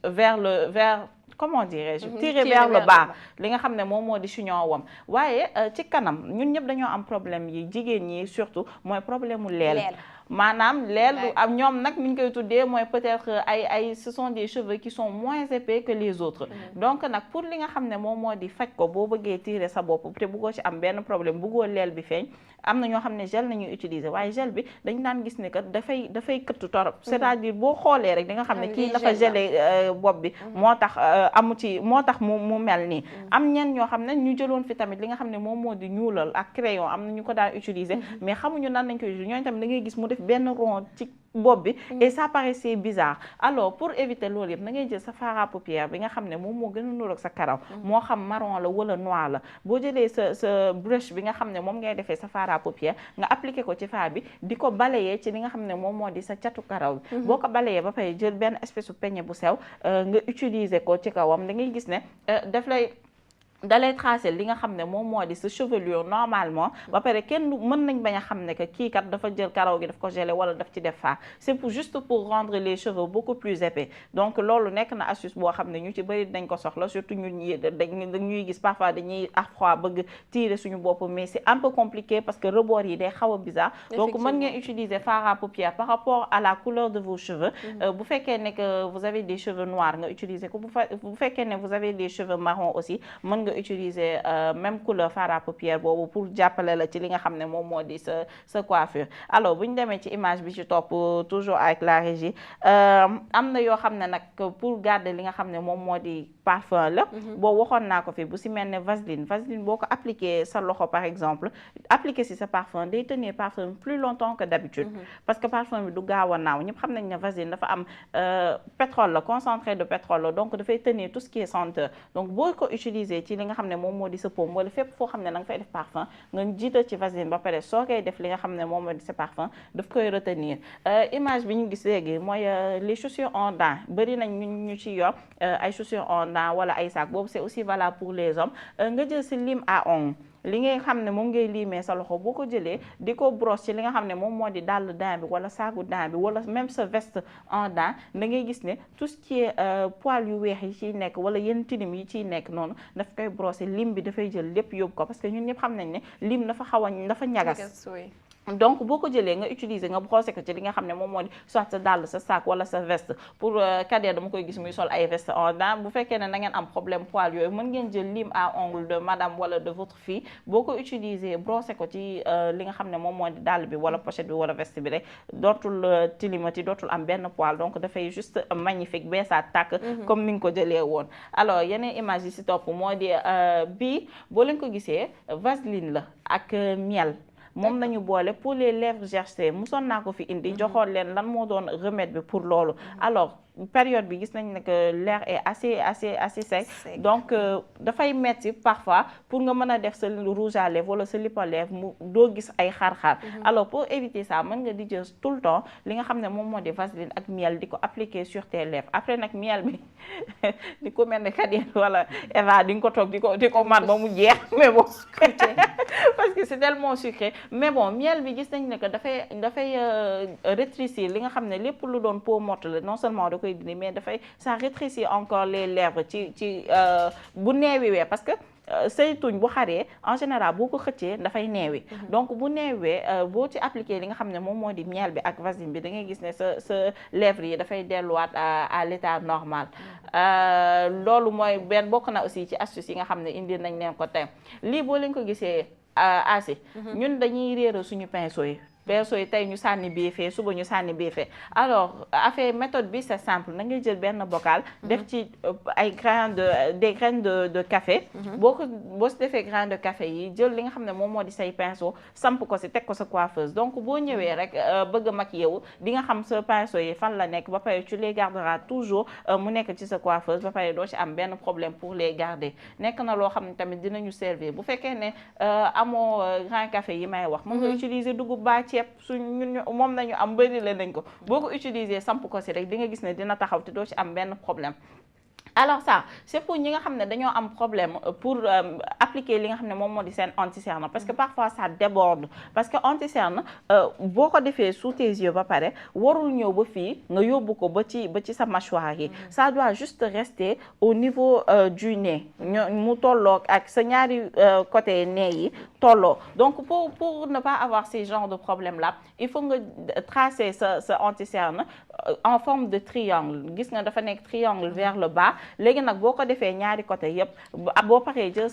vers comment dirais-je tirer vers le bas li nga xam ne moom moo di chignon wam waaye ci kanam ñun ñëpp dañoo am problème yi jigéen ñi surtout mooy problème mu leel maanaam leel du am ñoom nag ni ñu koy tuddee mooy peut-être ay ce sont des cheveux qui sont moins épais que les autres donc nag pour li nga xam ne moom moo di faj ko boo bëggee tirer sa bopp te bëggoo ci am benn problème bëggoo leel bi feeñ am na ñoo xam ne gel nañuy utiliser waaye gel bi dañ daan gis ne que dafay këttu torop c'est-à-dire boo xoolee rek di nga xam ne kii dafa gelé bopp bi moo tax mu mel nii am ñenn ñoo xam ne ñu jëloon fi tamit li nga xam ne moom moo di ñuulal ak crayon am na ñu ko daan utiliser mais xamuñu nan nañ koy utiliser ñooñu tamit da ngay gis mu def benn rond ci bopp bi et ça paraissait bizarre alors pour éviter loolu yëpp na ngay jël sa fard à paupières bi nga xam ne moom moo gën a nuroog sa karaw moo xam marron la wala noir la boo jëlee sa brush bi nga xam ne moom ngay defee sa fard à paupières nga appliqué ko ci fard bi di ko balayer ci li nga xam ne moom moo di sa catu karaw bi boo ko balayer ba pare jël benn espèce de peignet bu sew nga utiliser ko ci kawam da ngay gis ne dalay tracer li nga xam ne moom moo di sa chevelure normalement ba pare kenn mën nañ bañ a xam ne que kii kat dafa jël karaw gi daf ko gelé wala daf ci def fard c'est juste pour rendre les cheveux beaucoup plus épais donc loolu nekk na astuce boo xam ne ñu ci bëri dañ ko soxla surtout ñun dañuy gis parfois dañuy à froid bëgg tirer suñu bopp mais c'est un peu compliqué parce que rebord yi day xaw a bizarre donc mën ngeen utiliser fard à paupières par rapport à la couleur de vos cheveux bu fekkee ne que vous avez des cheveux noirs nga utiliser ko bu fekkee ne vous avez des cheveux marron aussi mën nga utiliser même couleur fard à paupières boobu pour jàppale la ci li nga xam ne moom moo di sa coiffure alors bu ñu demee ci image bi ci topp toujours avec la régie am na yoo xam ne nag pour garder li nga xam ne moom moo di parfum la boo waxoon naa ko fi bu si mel ne vaseline boo ko appliqué sa loxo par exemple appliqué si sa parfum day tenir parfum plus longtemps que d'habitude parce que parfum bi du gaaw a naaw ñëpp xam nañ ne vaseline dafa am pétrole la concentré de pétrole la donc dafay tenir tout ce qui est senteur donc boo ko utiliser ci li nga xam ne moom moo di sa paume wala fépp foo xam ne da nga fay def parfum nga jiital ci vaseline ba pare soo koy def li nga xam ne moom moo di sa parfum daf koy retenir image bi ñu gis léegi mooy les chaussures en dents bëri nañ ñu ci yor ay chaussures en dents wala ay sac boobu c'est aussi valable pour les hommes nga jël si lime à ongles li ngay xam ne moom ngay liimee sa loxo boo ko jëlee di ko brosse ci li nga xam ne moom moo di dàll dent bi wala saagu dent bi wala même sa veste en dents da ngay gis ne tout ce qui est poil yu weex yi ciy nekk wala yenn tilim yi ciy nekk noonu daf koy brosser lime bi dafay jël lépp yóbbu ko parce que ñun ñëpp xam nañ ne lime dafa dafa ñagas donc boo ko jëlee nga utiliser nga brosser ko ci li nga xam ne moom moo di soit sa dàll sa sac wala sa veste pour Kader dama koy gis muy sol ay veste en dents bu fekkee ne da ngeen am problème poil yooyu mën ngeen jël lime à ongles de madame wala de votre fille boo ko utiliser brosser ko ci li nga xam ne moom moo di dàll bi wala pochette bi wala veste bi rek dootul tilimati dootul am benn poil donc dafay juste magnifique beesaat tàkk comme ni nga ko jëlee woon alors yeneen image yi si topp moo di bii boo leen ko gisee vaseline la ak miel moom nañu boole pour les lèvres gercées musoon naa ko fi indi joxoon leen lan moo doon remède bi pour loolu alors période bi gis nañ ne que l'air est assez sec donc dafay metti parfois pour nga mën a def sa rouge à lèvres wala sa lip à lèvres mu doo gis ay xar-xar alors pour éviter ça mën nga di jël tout le temps li nga xam ne moom moo di vaseline ak miel di ko appliquer sur tes lèvres après nag miel bi di ko mel ne Kadir wala Eva di nga ko toog di ko mat ba mu jeex mais bon parce que c'est tellement sucré mais bon miel bi gis nañ ne que dafay rétrécir li nga xam ne lépp lu doon peau morte la non seulement da koy dindi mais ça rétrécit encore les lèvres ci bu neewiwee parce que say tuñ bu xaree en général boo ko xëccee dafay neewi donc bu neewee boo ci appliqué li nga xam ne moom moo di miel bi ak vaseline bi da ngay gis ne sa lèvres yi dafay delluwaat à l'état normal loolu mooy benn bokk na aussi ci astuce yi nga xam ne indi nañ leen ko tey lii boo leen ko gisee assez ñun dañuy réer suñu pinceau yi tey ñu sànni bii fee suba ñu sànni bii fee alors affaire méthode bi c'est simple na ngay jël benn bocal def ci ay des graines de café boo si defee graines de café yi jël li nga xam ne moom moo di say pinceau samp ko si teg ko sa coiffeuse donc boo ñëwee rek bëgg a maquiller wu di nga xam sa pinceau yi fan la nekk ba pare tu les garderas toujours mu nekk ci sa coiffeuse ba pare doo ci am benn problème pour les garder nekk na loo xam ne tamit dinañu servir bu fekkee ne amoo grain café yi may wax mën nga utiliser dugub ba ñun moom nañu am bëri la nañ ko boo ko utiliser samp ko si rek di nga gis ne dina taxaw te doo ci am benn problème alors ça c'est pour ñi nga xam ne dañoo am problème pour appliquer li nga xam ne moom moo di seen anti-cerne parce que parfois ça déborde parce que anti-cerne boo ko defee sous tes yeux ba pare warul ñëw ba fii nga yóbbu ko ba ci sa mâchoire yi ça doit juste rester au niveau du nez mu tolloog ak sa ñaari côté nez yi tolloo donc pour ne pas avoir ces genres de problèmes là il faut nga tracer sa anti-cerne en forme de triangle gis nga dafa nekk triangle vers le bas léegi nag boo ko defee ñaari côté yëpp boo paree jël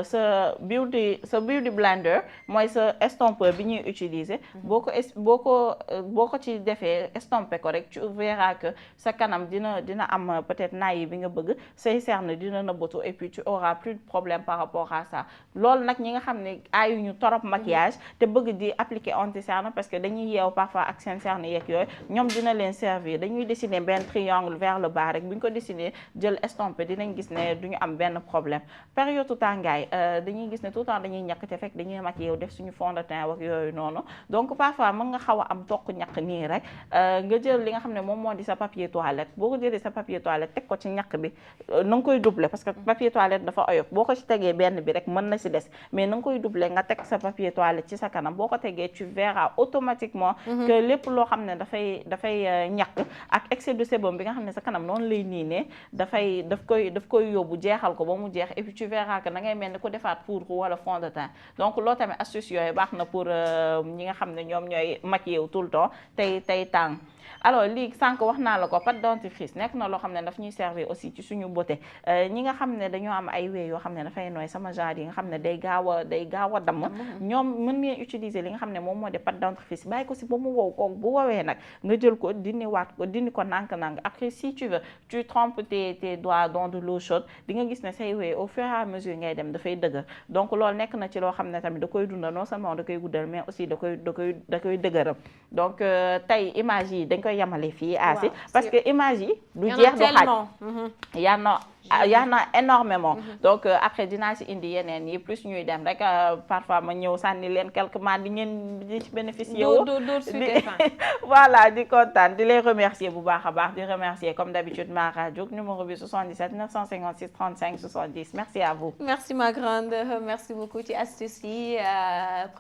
sa beauty blender mooy sa estompeur bi ñuy utiliser boo ko ci defee estompé ko rek tu verras que sa kanam dina am peut-être nayi bi nga bëgg say cerne dina nëbbatu et puis tu auras plus de problème par rapport à ça loolu nag ñi nga xam ne aayuñu torop maquillage te bëgg di appliquer anti-cerne parce que dañuy yeew parfois ak seen cerne yeeg yooyu ñoom dina leen servir dañuy dessiner benn triangle vers le bas rek bu ñu ko dessiner jël estompé dinañ gis ne duñu am benn problème période tàngaay dañuy gis ne tout le temps dañuy ñàkk te fekk dañuy maquillé def suñu fond de teint ak yooyu noonu donc parfois mën nga xaw a am toq ñàkk nii rek nga jël li nga xam ne moom moo di sa papier toilette boo ko jëlee sa papier toilette teg ko ci ñàkk bi na nga koy doubler parce que papier toilette dafa oyof boo ko ci tegee benn bi rek mën na si des mais na nga koy doubler nga teg sa papier toilette ci sa kanam boo ko tegee tu verras automatiquement que lépp loo xam ne dafay ñàkk ak excès de sébum bi nga xam ne sa kanam noonu lay niinee daf koy yóbbu jeexal ko ba mu jeex et puis tu verras que da ngay mel ni ku defaat poudre wala fond de teint donc loolu tamit astuce yooyu baax na pour ñi nga xam ne ñoom ñooy maquillé wu tout le temps tey tàng alors lii sànq wax naa la ko pâte dentifrice nekk na loo xam ne daf ñuy servir aussi ci suñu beauté ñi nga xam ne dañoo am ay wee yoo xam ne dafay nooy sama genre yi nga xam ne day gaaw a damm ñoom mën ngeen utiliser li nga xam ne moom moo di pâte dentifrice bàyyi ko si ba mu wow ko bu wowee nag nga jël ko dindi ko nànk-nànk après si tu veux tu trempes tes doigts dans de l'eau chaude di nga gis ne say wee au fur et à mesure ngay dem dafay dëgër donc loolu nekk na ci loo xam ne tamit da koy dundal non seulement da koy guddal mais aussi da koy dëgëral donc tey image yi dañ koy yamale fii asi parce que image yi du jeex du xaaj y en a énormément donc après dinaa si indi yeneen yi plus ñuy dem rek parfois ma ñëw sànni leen quelque moment di ngeen di ci bénéficier wu voilà di kontaan di les remercier bu baax a baax di remercier comme d'habitude Mara Diouk numéro bi 77 956 35 70 merci à vous. Merci ma grande merci beaucoup ci astuce yi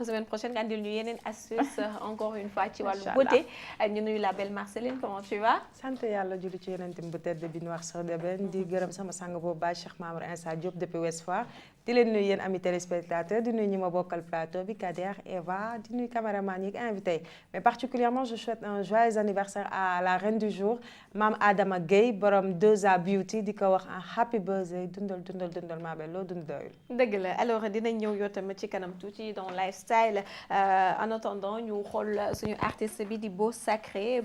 semaine prochaine nga andil ñu yeneen astuce encore une fois ci wàllu beauté ñu nuyu la belle Marceline comment tu vas. sant yàlla julli ci yeneen bu tedd bi Noir sur Deben di gërëm sama sang boobu ba Cheikh Mamour Insa Diop depuis Ouest Foire di leen nuyu yéen amis téléspectateurs di nuyu ñi ma bokkal plateau bi Kader Eva di nuyu caméraman yi invité mais particulièrement je souhaite un joyeux anniversaire à la reine du jour Mame Adama Gueye borom 2A Beauty di ko wax un happy birthday dundal ma belle loo dund doyul. dëgg la alors dinañ ñëw yow tamit ci kanam tuuti dans lifestyle en attendant ñu xool suñu artiste bi di Beau Sacré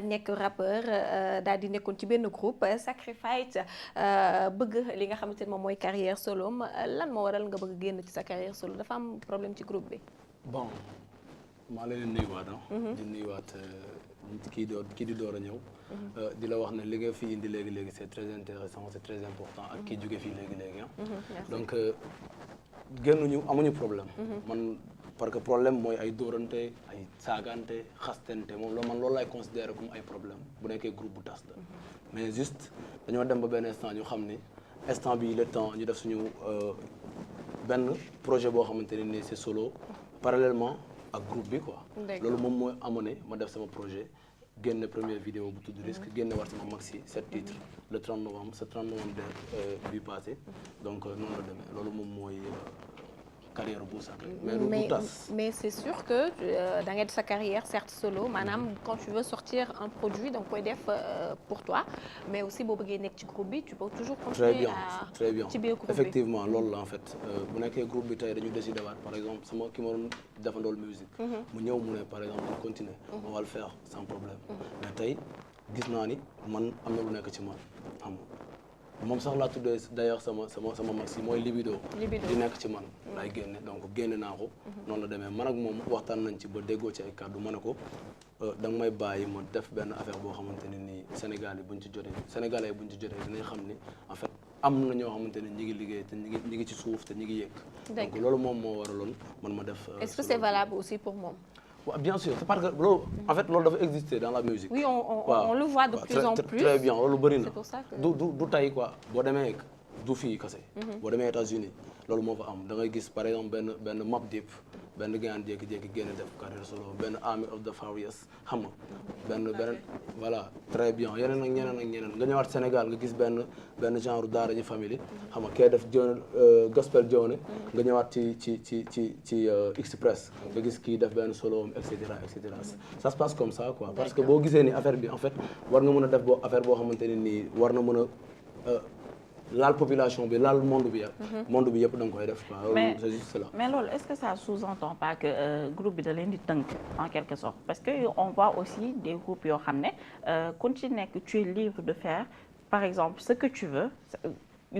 nekk rappeur daal di nekkoon ci benn groupe Sacrifice bëgg li nga xamante ne moom mooy carrière solo lan moo waral nga bëgg génn ci sa carrière solo dafa am problème ci groupe bi. bon maa leen di nuyuwaat di nuyuwaat kii di door a ñëw di la wax ne li nga fi indi léegi c'est très intéressant c'est très important ak kii jóge fii léegi donc génnuñu amuñu problème man parce que problème mooy ay dóorante ay saagante xastante moom man loolu lay considérer comme ay problème bu nekkee groupe bu tas la mais juste dañoo dem ba benn instant ñu xam ni instant bi le temps ñu def suñu benn projet boo xamante ne nii c'est solo parallèlement ak groupe bi quoi loolu moom mooy amoon ma def sama projet génne première vidéo bu tudd risque génne war sama maxi 7 titres le 30 novembre ce 30 novembre bi passé donc noonu la demee loolu moom mooy carrière bu sax mais c'est sûr que da ngay def sa carrière certes solo maanaam quand tu veux sortir un produit da nga koy def pour toi mais aussi boo bëggee nekk ci groupe bi tu peux toujours continuer très bien ci biir groupe bi effectivement loolu la en fait bu nekkee groupe bi tey dañu décidé waat par exemple sama ki ma doon defandool musique mu ñëw mu ne par exemple ñu continuer on va le faire sans problème mais tey gis naa ni man am na lu nekk ci man xam moom sax laa tuddee d'ailleurs sama maxi mooy libido di nekk ci man laay génne donc génne naa ko noonu la demee man ak moom waxtaan nañ ci ba déggoo ci ay kàddu ma ne ko da nga may bàyyi ma def benn affaire boo xamante ne nii Sénégalais buñ ci jotee dinañ xam ni en fait am na ñoo xamante ne ñi ngi liggéey te ñi ngi ci suuf te ñi ngi yëg donc loolu moom moo waraloon man ma def est-ce que c'est valable aussi pour moom Ouais, bien sûr c'est parce que loolu en fait loolu dafa exister dans la musique. Oui, on le voit de plus en plus. Très bien loolu bëri na. C'est pour ça que du tey quoi boo demee du fii kase. boo demee États-Unis loolu moo fa am da ngay gis par exemple benn Mobb Deep benn gars jékki-jékki génn def carrière solo benn Army of the Furious xam nga benn voilà très bien yeneen ak ñeneen nga ñëwaat Sénégal nga gis benn genre daara ji famille xam nga kee def gospel Joné nga ñëwaat ci Express nga gis kii def benn solo et cetera ça se passe comme ça quoi parce que boo gisee ni affaire bi en fait war nga mën a def affaire boo xamante ne nii war na mën a laal population bi laal monde bi yëpp da nga koy def quoi c'est juste cela. mais loolu est-ce que ça sous-entend pas que groupe bi da leen di tënk en quelque sorte parce que on voit aussi des groupes yoo xam ne ku ci nekk tu es libre de faire par exemple ce que tu veux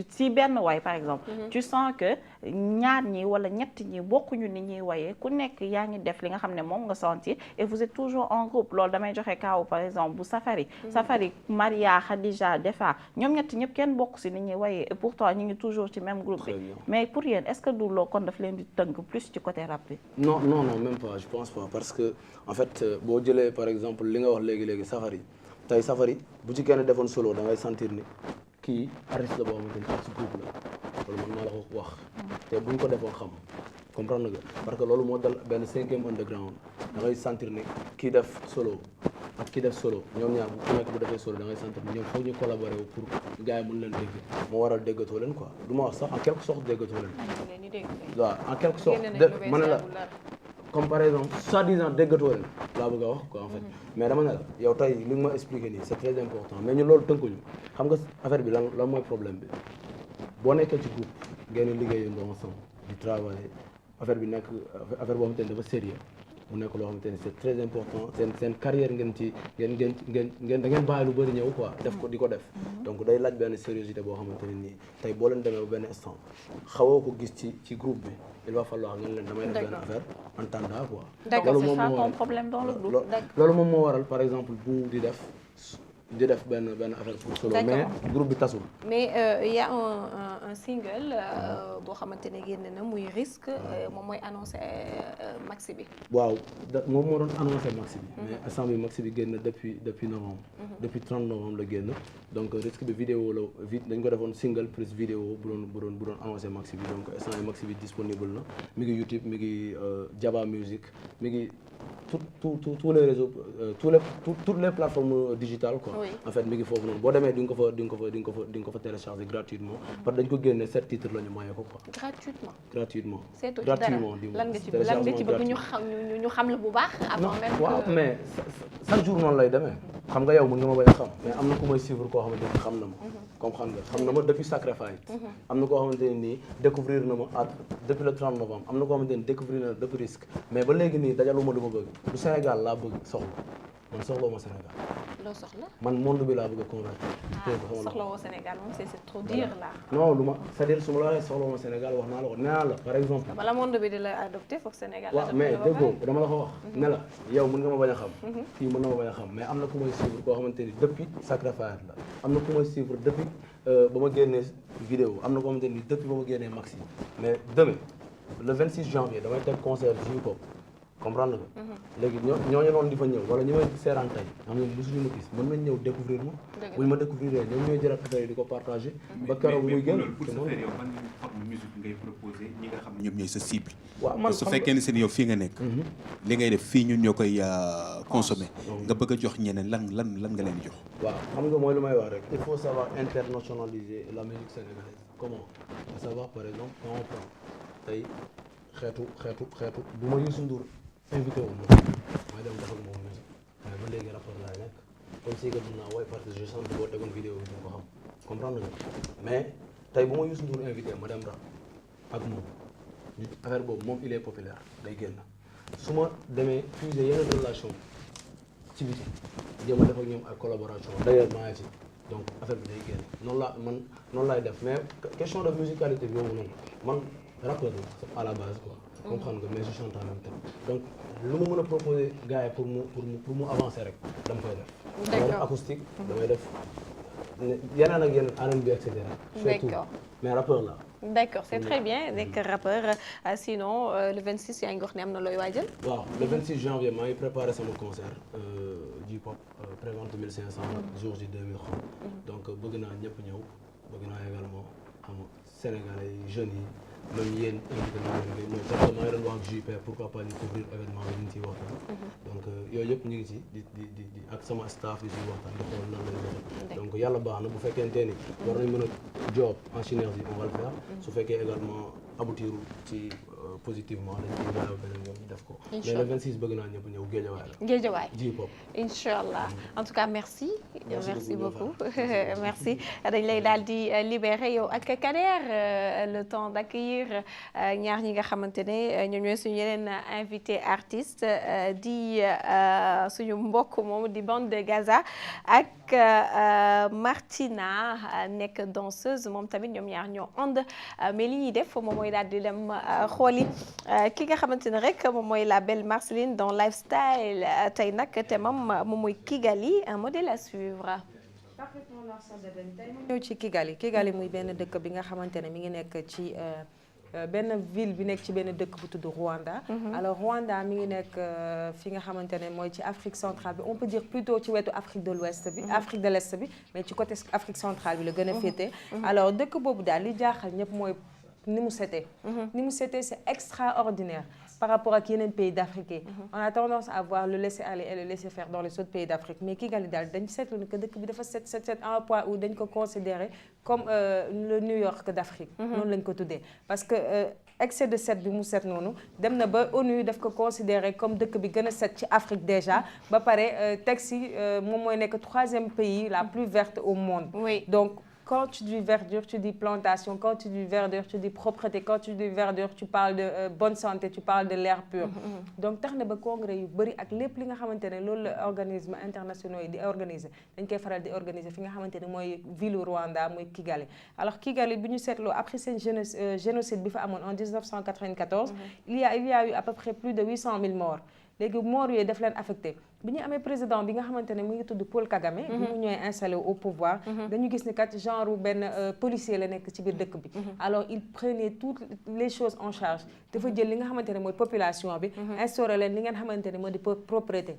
si benn way par exemple tu sens que ñaar ñi wala ñett ñi bokkuñu ni ñuy wayee ku nekk yaa ngi def li nga xam ne moom nga sentir et vous êtes toujours en groupe loolu damay joxe kaaw par exemple bu Safari Maria Khadija Defa ñoom ñett ñëpp kenn bokk si ni ñuy wayee et pourtant ñu ngi toujours ci même groupe bi mais pour yéen est-ce que du loo kon daf leen di tënk plus ci côté rap bi non même pas je pense pas parce que en fait boo jëlee par exemple li nga wax léegi Safari bu ci kenn defoon solo da ngay sentir ni kii artiste la boo xamante ni ci groupe la loolu man maa la ko wax te buñ ko defoon xam comprendre nga parce que loolu moo dal benn 5e underground da ngay sentir ni kii def solo ak kii def solo ñoom ñaar ku nekk bu defee solo da ngay sentir ni ñoom foog ñu collaborer wu pour gars yi mën leen dégg moo waral déggatoo leen quoi du ma wax sax en quelque sorte déggatoo leen waaw en quelque sorte ma ne la comme par exemple soi-disant déggatoo leen laa bëgg a wax quoi en fait mais dama ne la yow tey li nga ma expliqué nii c'est très important mais ñun loolu tënkuñu xam nga affaire bi lan mooy problème bi boo nekkee ci groupe ngeen liggéeyandoo ensemble di travailler affaire bi nekk affaire boo xamante ne dafa sérieux mu nekk loo xamante ne c'est très important seen carrière ngeen da ngeen bàyyi lu bëri ñëw quoi def ko di ko def donc day laaj benn sérieuxité boo xamante ne nii tey boo leen demee ba benn instant xawoo ko gis ci groupe bi il va falloir ngeen leen damay def benn affaire en tanda quoi d'accord c'est ça ton problème dans le groupe loolu moom moo waral par exemple bu di def benn affaire pour solo mais groupe bi tasul mais il y a un single boo xamante ne génn na muy risque moom mooy annoncé maxi bi waaw moom moo doon annoncé maxi bi mais instant bi maxi bi génn depuis novembre depuis 30 novembre la génn donc risque bi vidéo la dañ ko defoon single plus vidéo bu doon annoncé maxi bi donc instant yi maxi bi disponible na mi ngi YouTube mi ngi Jaba Music mi ngi tous les réseaux toutes les plateformes digitales quoi en fait mi ngi foofu noonu boo demee di nga ko fa télécharger gratuitement parce que dañ ko génne 7 titres la ñu maye ko quoi gratuitement lan nga ci bëgg ñu xam la bu baax avant même waaw mais chaque jour noonu lay demee xam nga yow mën nga ma bañ a xam mais am na ku may suivre koo xamante ni xam na ma comme xam na ma depuis Sacrifice am na koo xamante ne nii découvrir na ma depuis le 30 novembre am na koo xamante ni découvrir na depuis risque mais ba léegi nii dajaluma lu ma bëgg du Sénégal laa bëgg soxla man soxlawuma Sénégal. loo soxla. man monde bi laa bëgg a convaincre. soxla woo Sénégal moom c'est trop dur là. non lu ma c'est-à-dire su ma la waxee soxlawuma Sénégal wax naa la ko nee naa la par exemple. bala monde bi di la adopté foog Sénégal. waaw mais déggoo dama la ko wax. ne la yow mën nga ma bañ a xam. kii mën na ma bañ a xam mais am na ku may suivre koo xamante ni depuis Sacrifice la am na ku may suivre depuis ba ma génnee vidéo am na koo xamante ni depuis ba ma génnee maxi mais demain le 26 janvier damay teg concert J-pop comprendre nga. léegi ñooñu noonu di fa ñëw wala ñu may seeraan tey xam nga mosuñu ma gis mën nañ ñëw découvrir ma buñ ma découvrir ñoom ñooy jël affaire yi di ko partager ba keroog muy génn. pour ce faire yow ban forme musique ngay proposer ñi nga xam ne ñoom ñooy sa cible. waaw man su fekkee ne seen yow fii nga nekk. li ngay def fii ñun ñoo koy consommer. nga bëgg a jox ñeneen lan nga leen di jox. waaw xam nga mooy lu may wax rek il faut savoir internationaliser la musique sénégalaise comment à savoir par exemple quand on prend tey xeetu bu ma Youssou Ndour invité wu ma may dem def ak moom musique mais ba léegi rapport laay nekk comme si que dinaa woy parce que je sens boo tegoon vidéo bi dina ko xam comprendre nga mais tey bu ma Youssou Ndour invité ma dem rap ak moom affaire boobu moom il est populaire day génn su ma demee puiser yeneen relation ci biti jéem a def ak ñoom ak collaboration d'ailleurs maa ngi ci donc affaire bi day génn noonu laay def mais question de musicalité bi boobu noonu man rappeur la à la base quoi. comme xam nga mais je chante en même temps donc lu ma mën a proposer gars yi pour mu avancer rek dama koy def. damay def acoustique damay def yeneen ak yeneen R&B et cetera. D'accord. mais rappeur la. D'accord, c'est très bien nekk rappeur sinon le 26 yaa ngi wax ne am na looy waajal. waaw le 26 janvier maa ngi préparé sama concert J-pop prévente 1500 jours du 2000 xam donc bëgg naa ñëpp ñëw bëgg naa également xam nga Sénégalais yi jeunes yi. même yéen invité naa leen mooy parce que maa ngi doon wax ak JP pourquoi pas ñu couvrir événement bi ñu ngi ciy waxtaan donc yooyu yëpp ñu ngi ci di ak sama staff di ci waxtaan di xool nan lañu def donc yàlla baax na bu fekkente ni war nañ mën a job en synergie on va le faire su fekkee également aboutir ci positivement dañ ciy bàyyi beneen yoon ñu def ko mais le 26 bëgg naa ñëpp ñëw Guédiawaye la Guédiawaye J-pop Inch'Allah en tout cas merci beaucoup merci dañ lay daal di libérer yow ak Kader le temps d'accueillir ñaar ñi nga xamante ne ñoom ñooy suñu yeneen invité artiste di suñu mbokk moom di bande de Gaza ak Martina nekk danseuse moom tamit ñoom ñaar ñoo ànd mais li ñuy def moom mooy daal di dem xooli ki nga xamante ne rek moom mooy la belle Marceline dans lifestyle tey nag te moom mooy Kigali un modèle à suivre. parfaitement tey mu ñëw ci Kigali muy benn dëkk bi nga xamante ne mi ngi nekk ci benn ville bi nekk ci benn dëkk bu tudd Rwanda. alors Rwanda mi ngi nekk fi nga xamante ne mooy ci Afrique centrale bi on peut dire plutôt ci wetu Afrique de l'Ouest bi. Afrique de l'Est bi mais ci côté Afrique centrale bi la gën a féete. alors dëkk boobu daal li jaaxal ñëpp mooy ni mu setee. ni mu setee c'est extraordinaire par rapport ak yeneen pays d'Afrique. on a tendance à voir le laisser aller et le laisser faire dans les autres pays d'Afrique mais Kigali daal dañ seetlu ne que dëkk bi dafa set à un point où dañ ko considérer comme le New York d'Afrique. noonu lañ ko tuddee parce que excès de set bi mu set noonu dem na ba ONU daf ko considérer comme dëkk bi gën a set ci Afrique déjà ba pare teg si moom mooy nekk 3e pays la plus verte au monde. Oui. Donc quand tu dis verdure, tu dis plantation. Quand tu dis verdure, tu dis propreté. Quand tu dis verdure, tu parles de bonne santé, tu parles de l'air pur. donc tax na ba congrès yu bëri ak lépp li nga xamante ne loolu la organisme internationaux yi di organiser dañ koy faral di organiser fi nga xamante ne mooy ville Rwanda mooy Kigali. alors Kigali bi ñu seetloo après seen génocide bi fa amoon en 1994. il y a eu à peu près plus de 800 000 morts. léegi morts yooyu daf leen affecté bi ñu amee président bi nga xamante ne mu ngi tudd Paul Kagame. bi mu ñëwee installé au pouvoir. dañu gis ni kat genre benn policier la nekk ci biir dëkk bi. alors il prenait toutes les choses en charge dafa jël li nga xamante ne mooy population bi. instauré leen li ngeen xamante ne moo di propreté.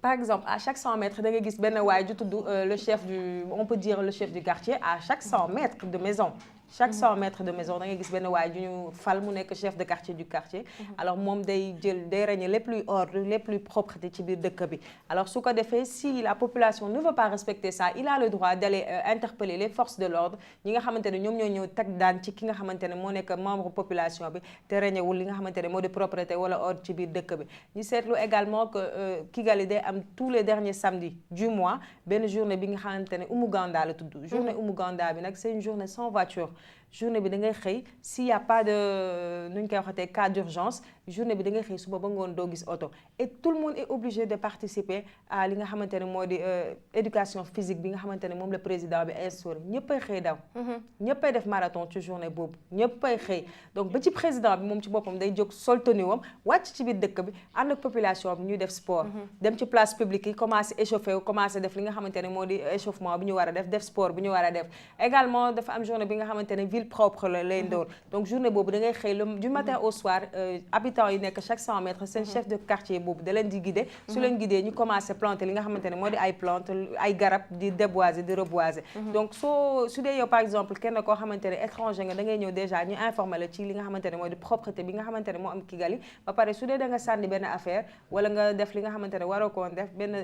par exemple à chaque 100 mètres da nga gis benn waay ju tudd le chef du on peut dire le chef du quartier à chaque 100 mètres de maison. chaque 100 mètres de maison da ngay gis benn waay ju ñu fal mu nekk chef de quartier du quartier. alors moom day régner lépp luy ordre lépp luy propreté ci biir dëkk bi. alors su ko defee si la population ne veut pas respecter ça il a le droit d'aller interpeller les forces de l'ordre ñi nga xamante ne ñoom ñoo ñëw teg daan ci ki nga xamante ne moo nekk membre population bi te régner wul li nga xamante ne moo di propreté wala ordre ci biir dëkk bi. ñu seetlu également que Kigali day am tous les derniers samedis du mois benn journée bi nga xamante ne Umuganda la tudd. journée Umuganda bi nag c'est une journée sans voiture. journée bi da ngay xëy s'il y a pas de nu ñu koy waxatee cas d'urgence journée bi da ngay xëy suba ba ngoon doo gis oto et tout le monde est obligé de participer à li nga xamante ne moo di éducation physique bi nga xamante ne moom la président bi instauré ñëppay xëy daw ñëppay def marathon ci journée boobu ñëppay xëy donc ba ci président bi moom ci boppam day jóg sol tenue wam wàcc ci biir dëkk bi ànd ak population bi ñuy def sport dem ci place publique yi commencé échauffé wu commencé def li nga xamante ne moo di échauffement bi ñu war a def sport bi ñu war a def également dafa am journée bi nga xamante ne ville propre la lay ndoor donc journée boobu da ngay xëy du matin au soir habitants yi nekk chaque 100 mètres seen chef de quartier boobu da leen di guider su leen guider ñu commencé planter li nga xamante ne moo di ay plante ay garab di déboiser di reboiser donc su dee yow par exemple kenn koo xamante ne étranger nga da ngay ñëw déjà ñu informer la ci li nga xamante ne moo di propreté bi nga xamante ne moo am Kigali ba pare su dee da nga sànni benn affaire wala nga def li nga xamante ne waroo koon def benn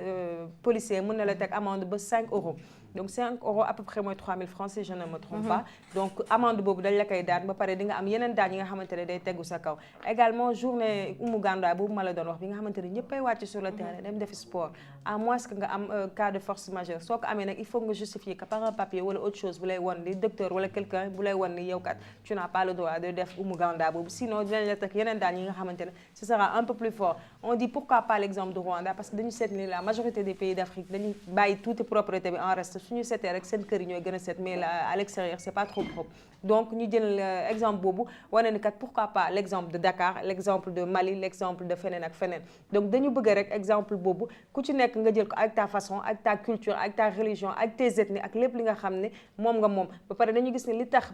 policier mën na la teg amende ba 5 euros donc 5 euros à peu près mooy 3000 francs si je ne me trompe pas donc amende boobu dañ la koy daan ba pare di nga am yeneen daan yi nga xamante ne day tegu sa kaw également journée Oumou Ganda boobu ma la doon wax bi nga xamante ne ñëppay wàcc sur le terrain dem defi sport à moins que nga am cas de force majeure soo ko amee nag il faut nga justifier que par un papier wala autre chose bu lay wan ni docteur wala quelqu'un bu lay wan ni yow kat tu n'as pas le droit de def Oumou Ganda boobu sinon dinañ la teg yeneen daan yi nga xamante ne ce sera un peu plus fort on dit pourquoi pas l'exemple de Rwanda parce que dañu seet ni la majorité des pays d'Afrique dañuy bàyyi tuuti propreté bi en reste suñu seetee rek seen kër yi ñooy gën a set mais là à l'extérieur c'est pas trop propre donc ñu jël exemple boobu wane ni kat pourquoi pas l'exemple de Dakar l'exemple de Mali l'exemple de feneen ak feneen donc dañu bëgg rek exemple boobu ku ci nekk nga jël ko ak ta façon ak ta culture ak ta religion ak tes ethnies ak lépp li nga xam ne moom nga moom ba pare dañu gis ne li tax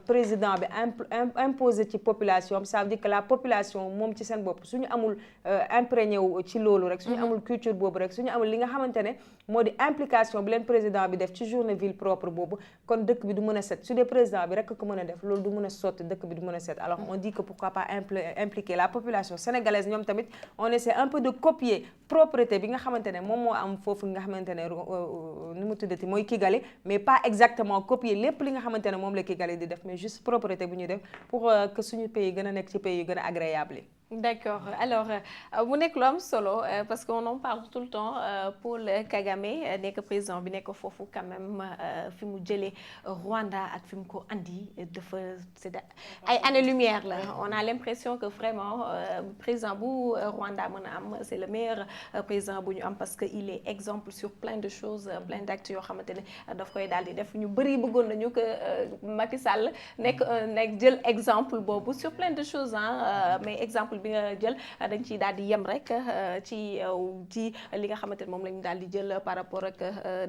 président bi imposé ci population ça veut dire que la population moom ci seen bopp suñu amul imprégné wu ci loolu rek suñu amul culture boobu rek suñu amul li nga xamante ne moo di implication bi leen président bi def ci journée ville propre boobu kon dëkk bi du mën a set su dee président bi rek ko mën a def loolu du mën a sotti dëkk bi du mën a set alors on dit que pourquoi pas impliquer la population sénégalaise ñoom tamit on essaie un peu de copier propreté bi nga xamante ne moom moo am foofu nga xamante ne nu mu tuddati mooy Kigali mais pas exactement copier lépp li nga xamante ne moom la Kigali di def mais juste propreté bu ñuy def pour que suñu pays gën a nekk ci pays yu gën a agréable. D'accord alors mu nekk lu am solo parce qu'on en parle tout le temps Paul Kagame nekk président bi nekk foofu quand même fi mu jëlee Rwanda ak fi mu ko andi dafa c'est ay années-lumière la on a l'impression que vraiment président bu Rwanda mën a am c'est le meilleur président bu ñu am parce que il est exemple sur plein de choses plein d'actes yoo xamante ne daf koy daal di def ñu bëri bëggoon nañu que Macky Sall nekk jël exemple boobu sur plein de choses mais exemple bi nga jël dañ ciy daal di yem rek ci li nga xamante ne moom lañu daal di jël par rapport ak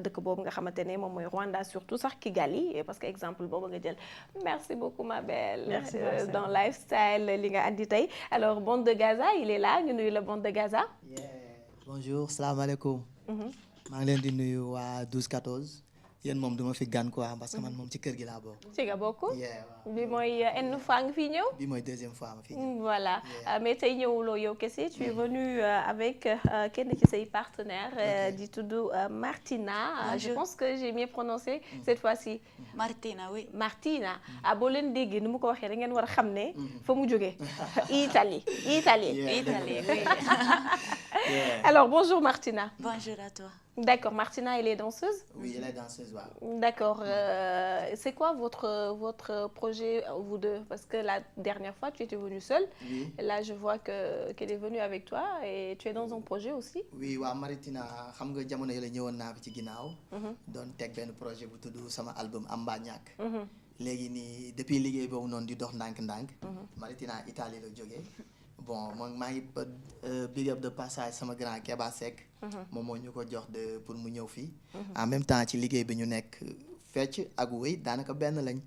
dëkk boobu nga xamante ne moom mooy Rwanda surtout sax Kigali parce que exemple boobu nga jël merci beaucoup ma belle. Merci dans lifestyle li nga andi tey alors Bande de Gaza il est là ñu nuyu la Bande de Gaza. bonjour salaamaaleykum. maa ngi leen di nuyu waa 12-14. yéen moom duma fi gan quoi parce que man moom ci kër gi laa bokk. ci nga bokk. bi mooy une fois nga fi ñëw. bi mooy deuxième fois ma fi ñëw. voilà mais tey ñëwuloo yow kese tu es venu avec kenn ci say partenaires di tudd Martina. je pense que j'ai mieux prononcé cette fois-ci. Martina oui. Martina boo leen déggee ni mu ko waxee da ngeen war a xam ne fa mu jógee. Italie oui. Alors bonjour Martina. Bonjour à toi. D'accord, Martina, elle est danseuse? Oui, elle est danseuse, ouais. D'accord. C'est quoi votre projet, vous deux? Parce que la dernière fois, tu étais venue seule. Oui. Là, je vois qu'elle est venue avec toi et tu es dans un projet aussi. Oui, waa Martina xam nga jamono yële ñëwoon naa fi ci ginnaaw. doon teg benn projet bu tudd sama album Amba Ñàkk. léegi nii depuis liggéey boobu noonu di dox ndànk-ndànk. Martina Italie la jógee. bon man maa ngi big up de passage sama grand Keba Seck. moom moo ñu ko jox pour mu ñëw fii. en même temps ci liggéey bi ñu nekk fecc ak wéy daanaka benn lañ.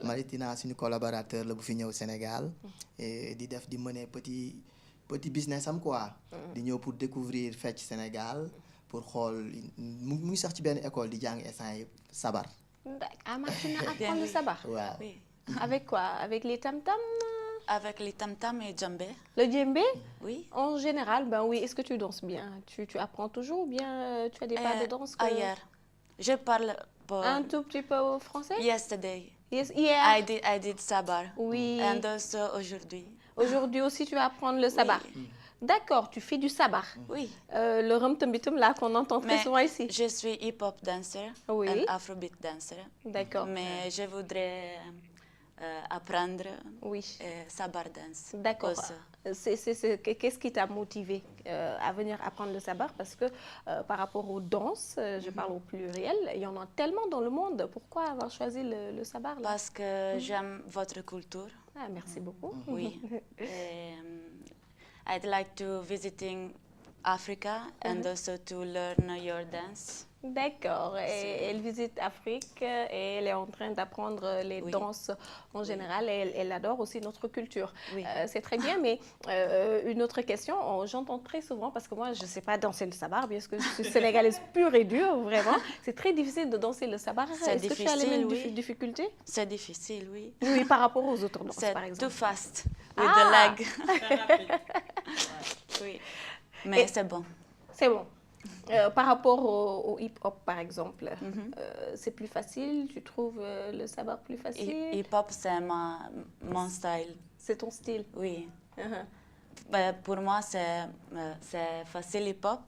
Martina suñu collaborateur la bu fi ñëw Sénégal. di def di mener petit business am quoi. di ñëw pour découvrir fecc Sénégal pour xool mu ngi sax ci benn école di jàng instant yi sabar. Martina apprend le sabar. waaw. Avec quoi? Avec les tam-tam? Avec les tam-tam et djembé. Le djembé? Oui. En général, ben oui. Est-ce que tu danses bien? Tu apprends toujours ou bien tu as des pas de danse que... Hier. Je parle un tout petit peu français? Yesterday. Yes, hier. I did sabar. Oui. And also aujourd'hui. Aujourd'hui aussi, tu vas apprendre le sabar. Oui. D'accord, tu fais du sabar. Oui. Le rum-tum-bitum là qu'on entend très souvent ici. Je suis hip-hop dancer. Oui. Et afrobeat dancer. D'accord. Mais je voudrais apprendre Oui. sabar dance. D'accord. aussi. Qu'est-ce qui t'a motivé à venir apprendre le sabar? Parce que par rapport aux danses, je parle au pluriel, il y en a tellement dans le monde. Pourquoi avoir choisi le sabar là? Parce que j'aime votre culture. Ah, merci beaucoup. Oui. I'd like to visiting Africa and also to learn your dance. D'accord. Et elle visite Afrique et elle est en train d'apprendre les danses en général. Et elle adore aussi notre culture. Oui. C'est très bien, mais une autre question, j'entends très souvent, parce que moi, je ne sais pas danser le sabar, bien que je suis sénégalaise pure et dure, vraiment. C'est très difficile de dancer le sabar. Est-ce que tu as les mêmes difficultés? C'est difficile, oui. Oui, par rapport aux autres danses, par exemple. C'est too fast with the leg. Oui, mais c'est bon. C'est bon. Par rapport au hip-hop, par exemple, c'est plus facile? Tu trouves le sabar plus facile? Hip-hop, c'est mon style. C'est ton style? Oui. Pour moi, c'est facile hip-hop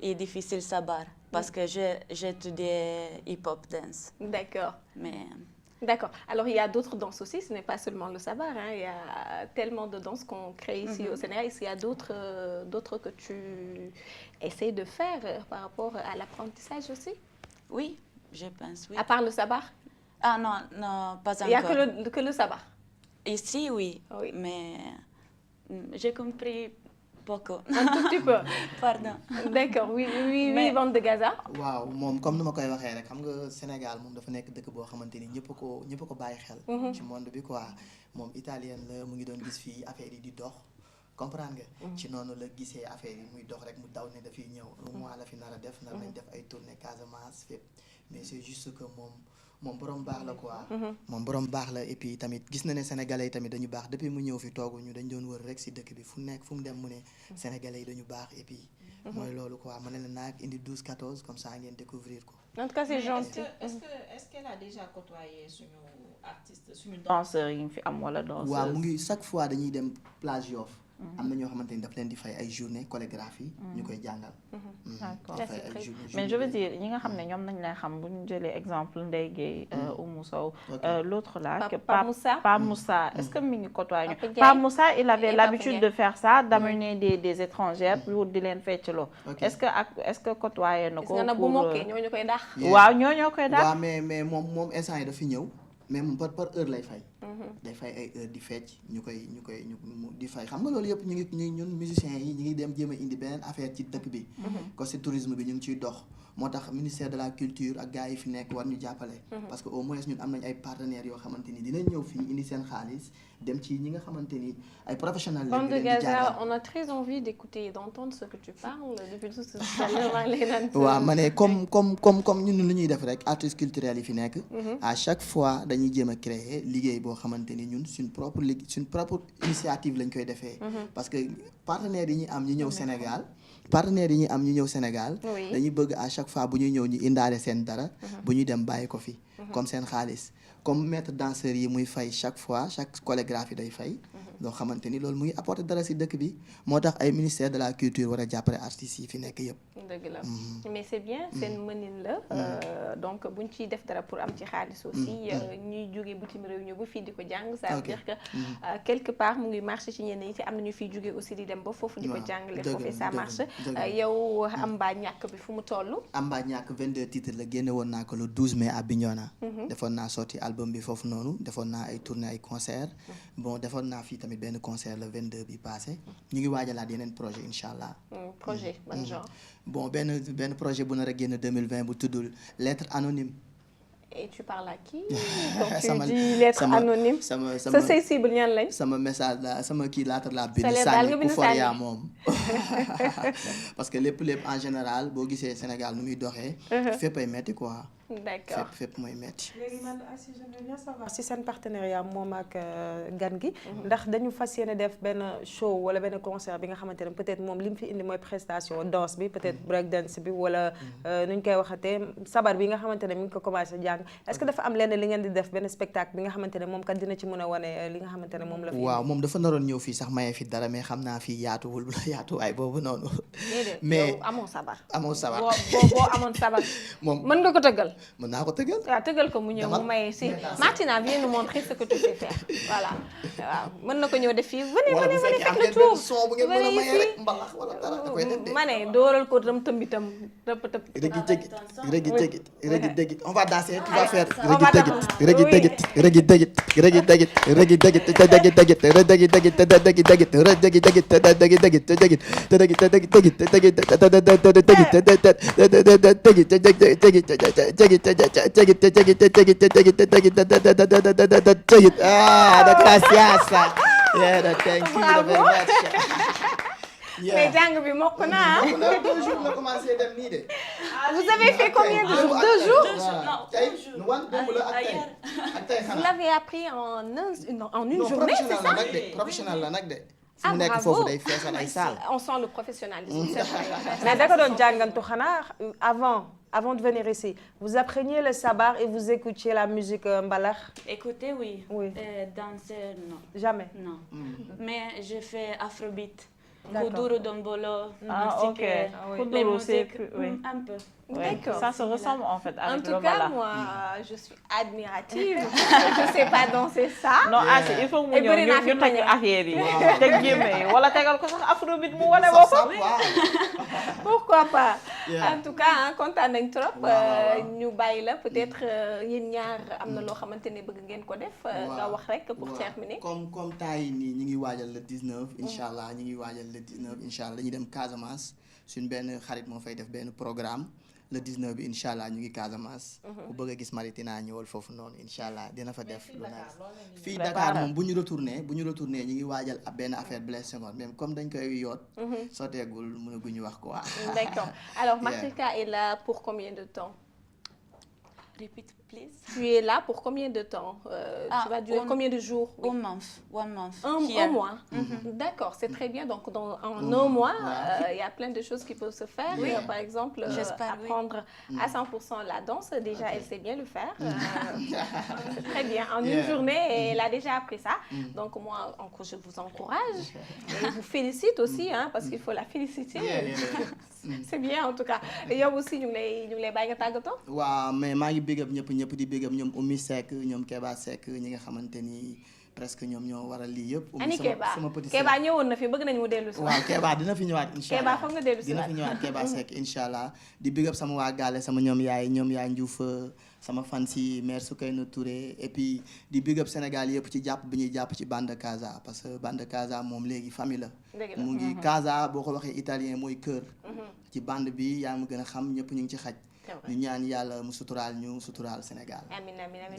et difficile sabar. Parce que j'ai étudié hip-hop dance. D'accord. Mais... D'accord. Alors, il y a d'autres danses aussi, ce n'est pas seulement le sabar. Hein. Il y a tellement de danses qu'on crée ici au Sénégal. Est-ce qu'il y a d'autres que tu essaies de faire par rapport à l'apprentissage aussi? Oui, je pense, oui. À part le sabar? Ah non, non, pas encore. Il n'y a que le sabar? Ici, oui. Mais j'ai compris beaucoup. Un tout petit peu. Pardon. D'accord, oui, Bande de Gaza. waaw moom comme ni ma koy waxee rek xam nga Sénégal moom dafa nekk dëkk boo xamante ni ñëpp a ko bàyyi xel. ci monde bi quoi moom italienne la mu ngi doon gis fii affaire yi di dox comprendre nga. ci noonu la gisee affaire yi muy dox rek mu daw ne dafiy ñëw. un mois la fi nar a def nar nañ def ay tournée Casamance fépp mais c'est juste que moom borom baax la quoi. moom borom baax la et puis tamit gis na ne sénégalais yi tamit dañu baax depuis mu ñëw fi tooguñu dañ doon wër rek si dëkk bi fu mu dem mu ne sénégalais yi dañu baax et puis mooy loolu quoi ma ne la naa indi 12 14 comme ça ngeen découvrir ko. En tout cas c'est gentil. Est-ce qu'elle a déjà côtoyé suñu artiste suñu danseur yi fi am wala danseuse? waaw mu ngi chaque fois dañuy dem plage Yoff. am na ñoo xamante ni daf leen di fay ay journée chorégraphie ñu koy jàngal. D'accord. Mais je veux dire ñi nga xam ne ñoom nañ lay xam bu ñu jëlee exemple Ndeye Gueye, Oumou Sow, l'autre là Pape Moussa, est-ce que mi ngi côtoyé ñu? Pape Moussa, il avait l'habitude de faire ça, d'amener des étrangères pour di leen feccloo. Est-ce que côtoyé na ko? bu mokkee ñoo ñu koy dàq. waaw ñoo koy dàq. waaw mais moom instant yi dafa ñëw mais moom par heure lay fay. day fay ay heure di fecc ñu di fay xam nga loolu yëpp ñun musiciens yi ñu ngi dem jéem a indi beneen affaire ci dëkk bi. parce que tourisme bi ñu ngi ciy dox. moo tax ministère de la culture ak gars yi fi nekk war ñu jàppale. parce que au moins ñun am nañ ay partenaires yoo xamante ni dinañ ñëw fii indi seen xaalis dem ci ñi nga xamante ni ay professionnels lañ leen di jàppale. on a très envie d'écouter et d'entendre ce que tu parles depuis tout à l'heure. waaw ma ne comme ñun lu ñuy def rek artistes culturels yi fi nekk. à chaque fois dañuy jéem a créer liggéey boo xamante ni ñun suñ propre initiative lañ koy defee. parce que partenaires yi ñu am ñu ñëw Sénégal. dañuy bëgg à chaque fois bu ñuy ñëw ñu indaale seen dara. bu ñuy dem bàyyi ko fi. comme seen xaalis comme maître danseur yi muy fay chaque chorégraphie day fay. loo xamante ni loolu mu ngi apporter dara si dëkk bi moo tax ay ministère de la culture war a jàppale artistes yi fi nekk yëpp. dëgg la mais c'est bien seen mënin la donc buñ ciy def dara pour am ci xaalis aussi ñuy jógee bitim réew ñëw ba fii di ko jàng ça veut dire que quelque part mu ngi marché ci ñenn ñi te am na ñu fiy jógee aussi di dem ba foofu di ko jàngale foofu ça marche. yow Amba Ñàkk bi fu mu toll. Amba Ñàkk 22 titres la génne woon naa ko le 12 mai à Bignona. defoon naa sorti album bi foofu noonu defoon naa ay tournée ay concert bon defoon naa fii tamit benn concert le 22 bi passé ñu ngi waajalaat yeneen projet incha allah. projet ban genre. bon benn projet bu nar a génn 2020 bu tuddul lettre anonyme. et tu parles à qui quand tu dis lettre anonyme. sa say cible ñan lañ. sama message la sama kii laata laa bind sànni ku for yaa moom. parce que lépp en général boo gisee Sénégal nu muy doxee. fépp ay metti quoi. d'accord fépp mooy metti. léegi man aussi j'aimerais bien savoir si seen partenariat moom ak gan gi. ndax dañu fas yéene def benn show wala benn concert bi nga xamante ne peut-être moom li mu fi indi mooy prestation danse bi peut-être break dance bi wala nu ñu koy waxatee sabar bi nga xamante ne mi ngi ko commencé jàng est-ce que dafa am lenn li ngeen di def benn spectacle bi nga xamante ne moom kat dina ci mën a wane li nga xamante ne moom la fi. waaw moom dafa naroon ñëw fii sax maye fi dara mais xam naa fii yaatuwul yaatuwaay boobu noonu. mais amoo sabar. boo amoon sabar. moom mën nga ko tëggal. mën naa ko tëggal. waaw tëggal ko mu ñëw mu maye si Martina viens nous montrer ce que tu sais faire voilà waaw mën na ko ñëw def fii venez faites le tour son bu ngeen mën a maye rek mbalax wala dara da koy def de. ma ne dooral ko rëm tëmbitam rëpp tëb. Regi dégit on va danser tu vas faire regi dégit gracias. Yeah, thank you very much. mais jàng bi mokk na. 2 jours la commencé dem nii de. Vous avez fait combien de jours? 2 jours? Vous l'avez appris en une journée, c'est ça? Professionnel la nag de. fu mu nekk foofu day feesal ay saal. On sent le professionnalisme. mais da nga doon jàngantu xanaa avant de venir ici vous appreniez le sabar et vous écoutiez la musique mbalax. Écoutez, oui. Danser, non. Jamais. Non. Mais je fais afrobeat. D'accord. Kuduro Dombolo, ok. Kuduro, c'est un peu. D'accord. Ça se ressemble en fait avec le En tout cas, moi, je suis admirative. Je sais pas danser ça. Non, il faut que ñu teg affaire yi. teg jéem wala tegal ko sax afrobeat mu wane boppam. Pourquoi pas. En tout cas kontaan nañ trop. ñu bàyyi la peut-être yéen ñaar am na loo xamante ne bëgg ngeen ko def. nga wax rek pour terminer. comme temps yi nii ñu ngi waajal le 19 incha allah ñu ngi waajal le 19 incha allah dañuy dem Casamance suñ benn xarit moo fay def benn programme. le 19 bi incha allah ñu ngi Casamance. ku bëgg a gis Maritina ñëwal foofu noonu incha allah dina fa def lu nice. fii Dakar moom bu ñu retourné ñu ngi waajal ab benn affaire Blaise Senghor même comme dañ koy yoot. sotteegul mënaguñu wax quoi. D'accord. Alors Martika est là pour combien de temps? Repeat, please. Tu es là pour combien de temps? Tu vas durer combien de jours? One month. Un mois. D'accord, c'est très bien. Donc en un mois, il y a plein de choses qui peuvent se faire. Oui. Par exemple, apprendre à 100% la danse. Déjà, elle sait bien le faire. C'est très bien. En une journée, elle a déjà appris ça. Donc moi, je vous encourage et vous félicite aussi, parce qu'il faut la féliciter. C'est bien en tout cas. yow aussi ñu ngi lay bàyyi nga tàggatoo. waaw mais maa ngi big up ñëpp di big up ñoom Oumy Seck ñoom Keba Seck ñi nga xamante ni presque ñoom ñoo waral lii yëpp. ani Keba ñëwoon na fi bëgg nañu mu dellu si. waaw Keba dina fi ñëwaat incha allah Keba foog nga dellu si dina fi ñëwaat Keba Seck incha allah di big up sama waa Gale sama ñoom yaay Ndiouf sama fan si mère Soukeyna Touré et puis di big up Sénégal yëpp ci jàpp bi ñuy jàpp ci Bande Casa parce que Bande Casa moom léegi famille la. mu ngi Casa boo ko waxee italien mooy kër. ci bande bi yaa ma gën a xam ñëpp ñu ngi ci xaj. ñu ñaan yàlla mu suturaal Sénégal. Amiin.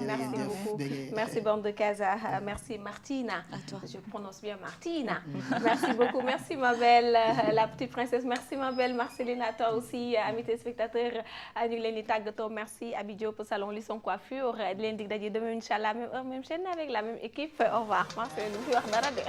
Merci beaucoup. Merci Bande Casa. Merci Martina. À toi. Je prononce bien Martina. Merci beaucoup. Merci ma belle la petite princesse. Merci ma belle Marceline. À toi aussi amis téléspectateurs ñu ngi leen di tàggatoo. Merci Abi Diop salon Lisson coiffure di leen dig daje demain inchallah même heure même chaîne avec la même équipe. Au revoir. Marceline fi wax dara de.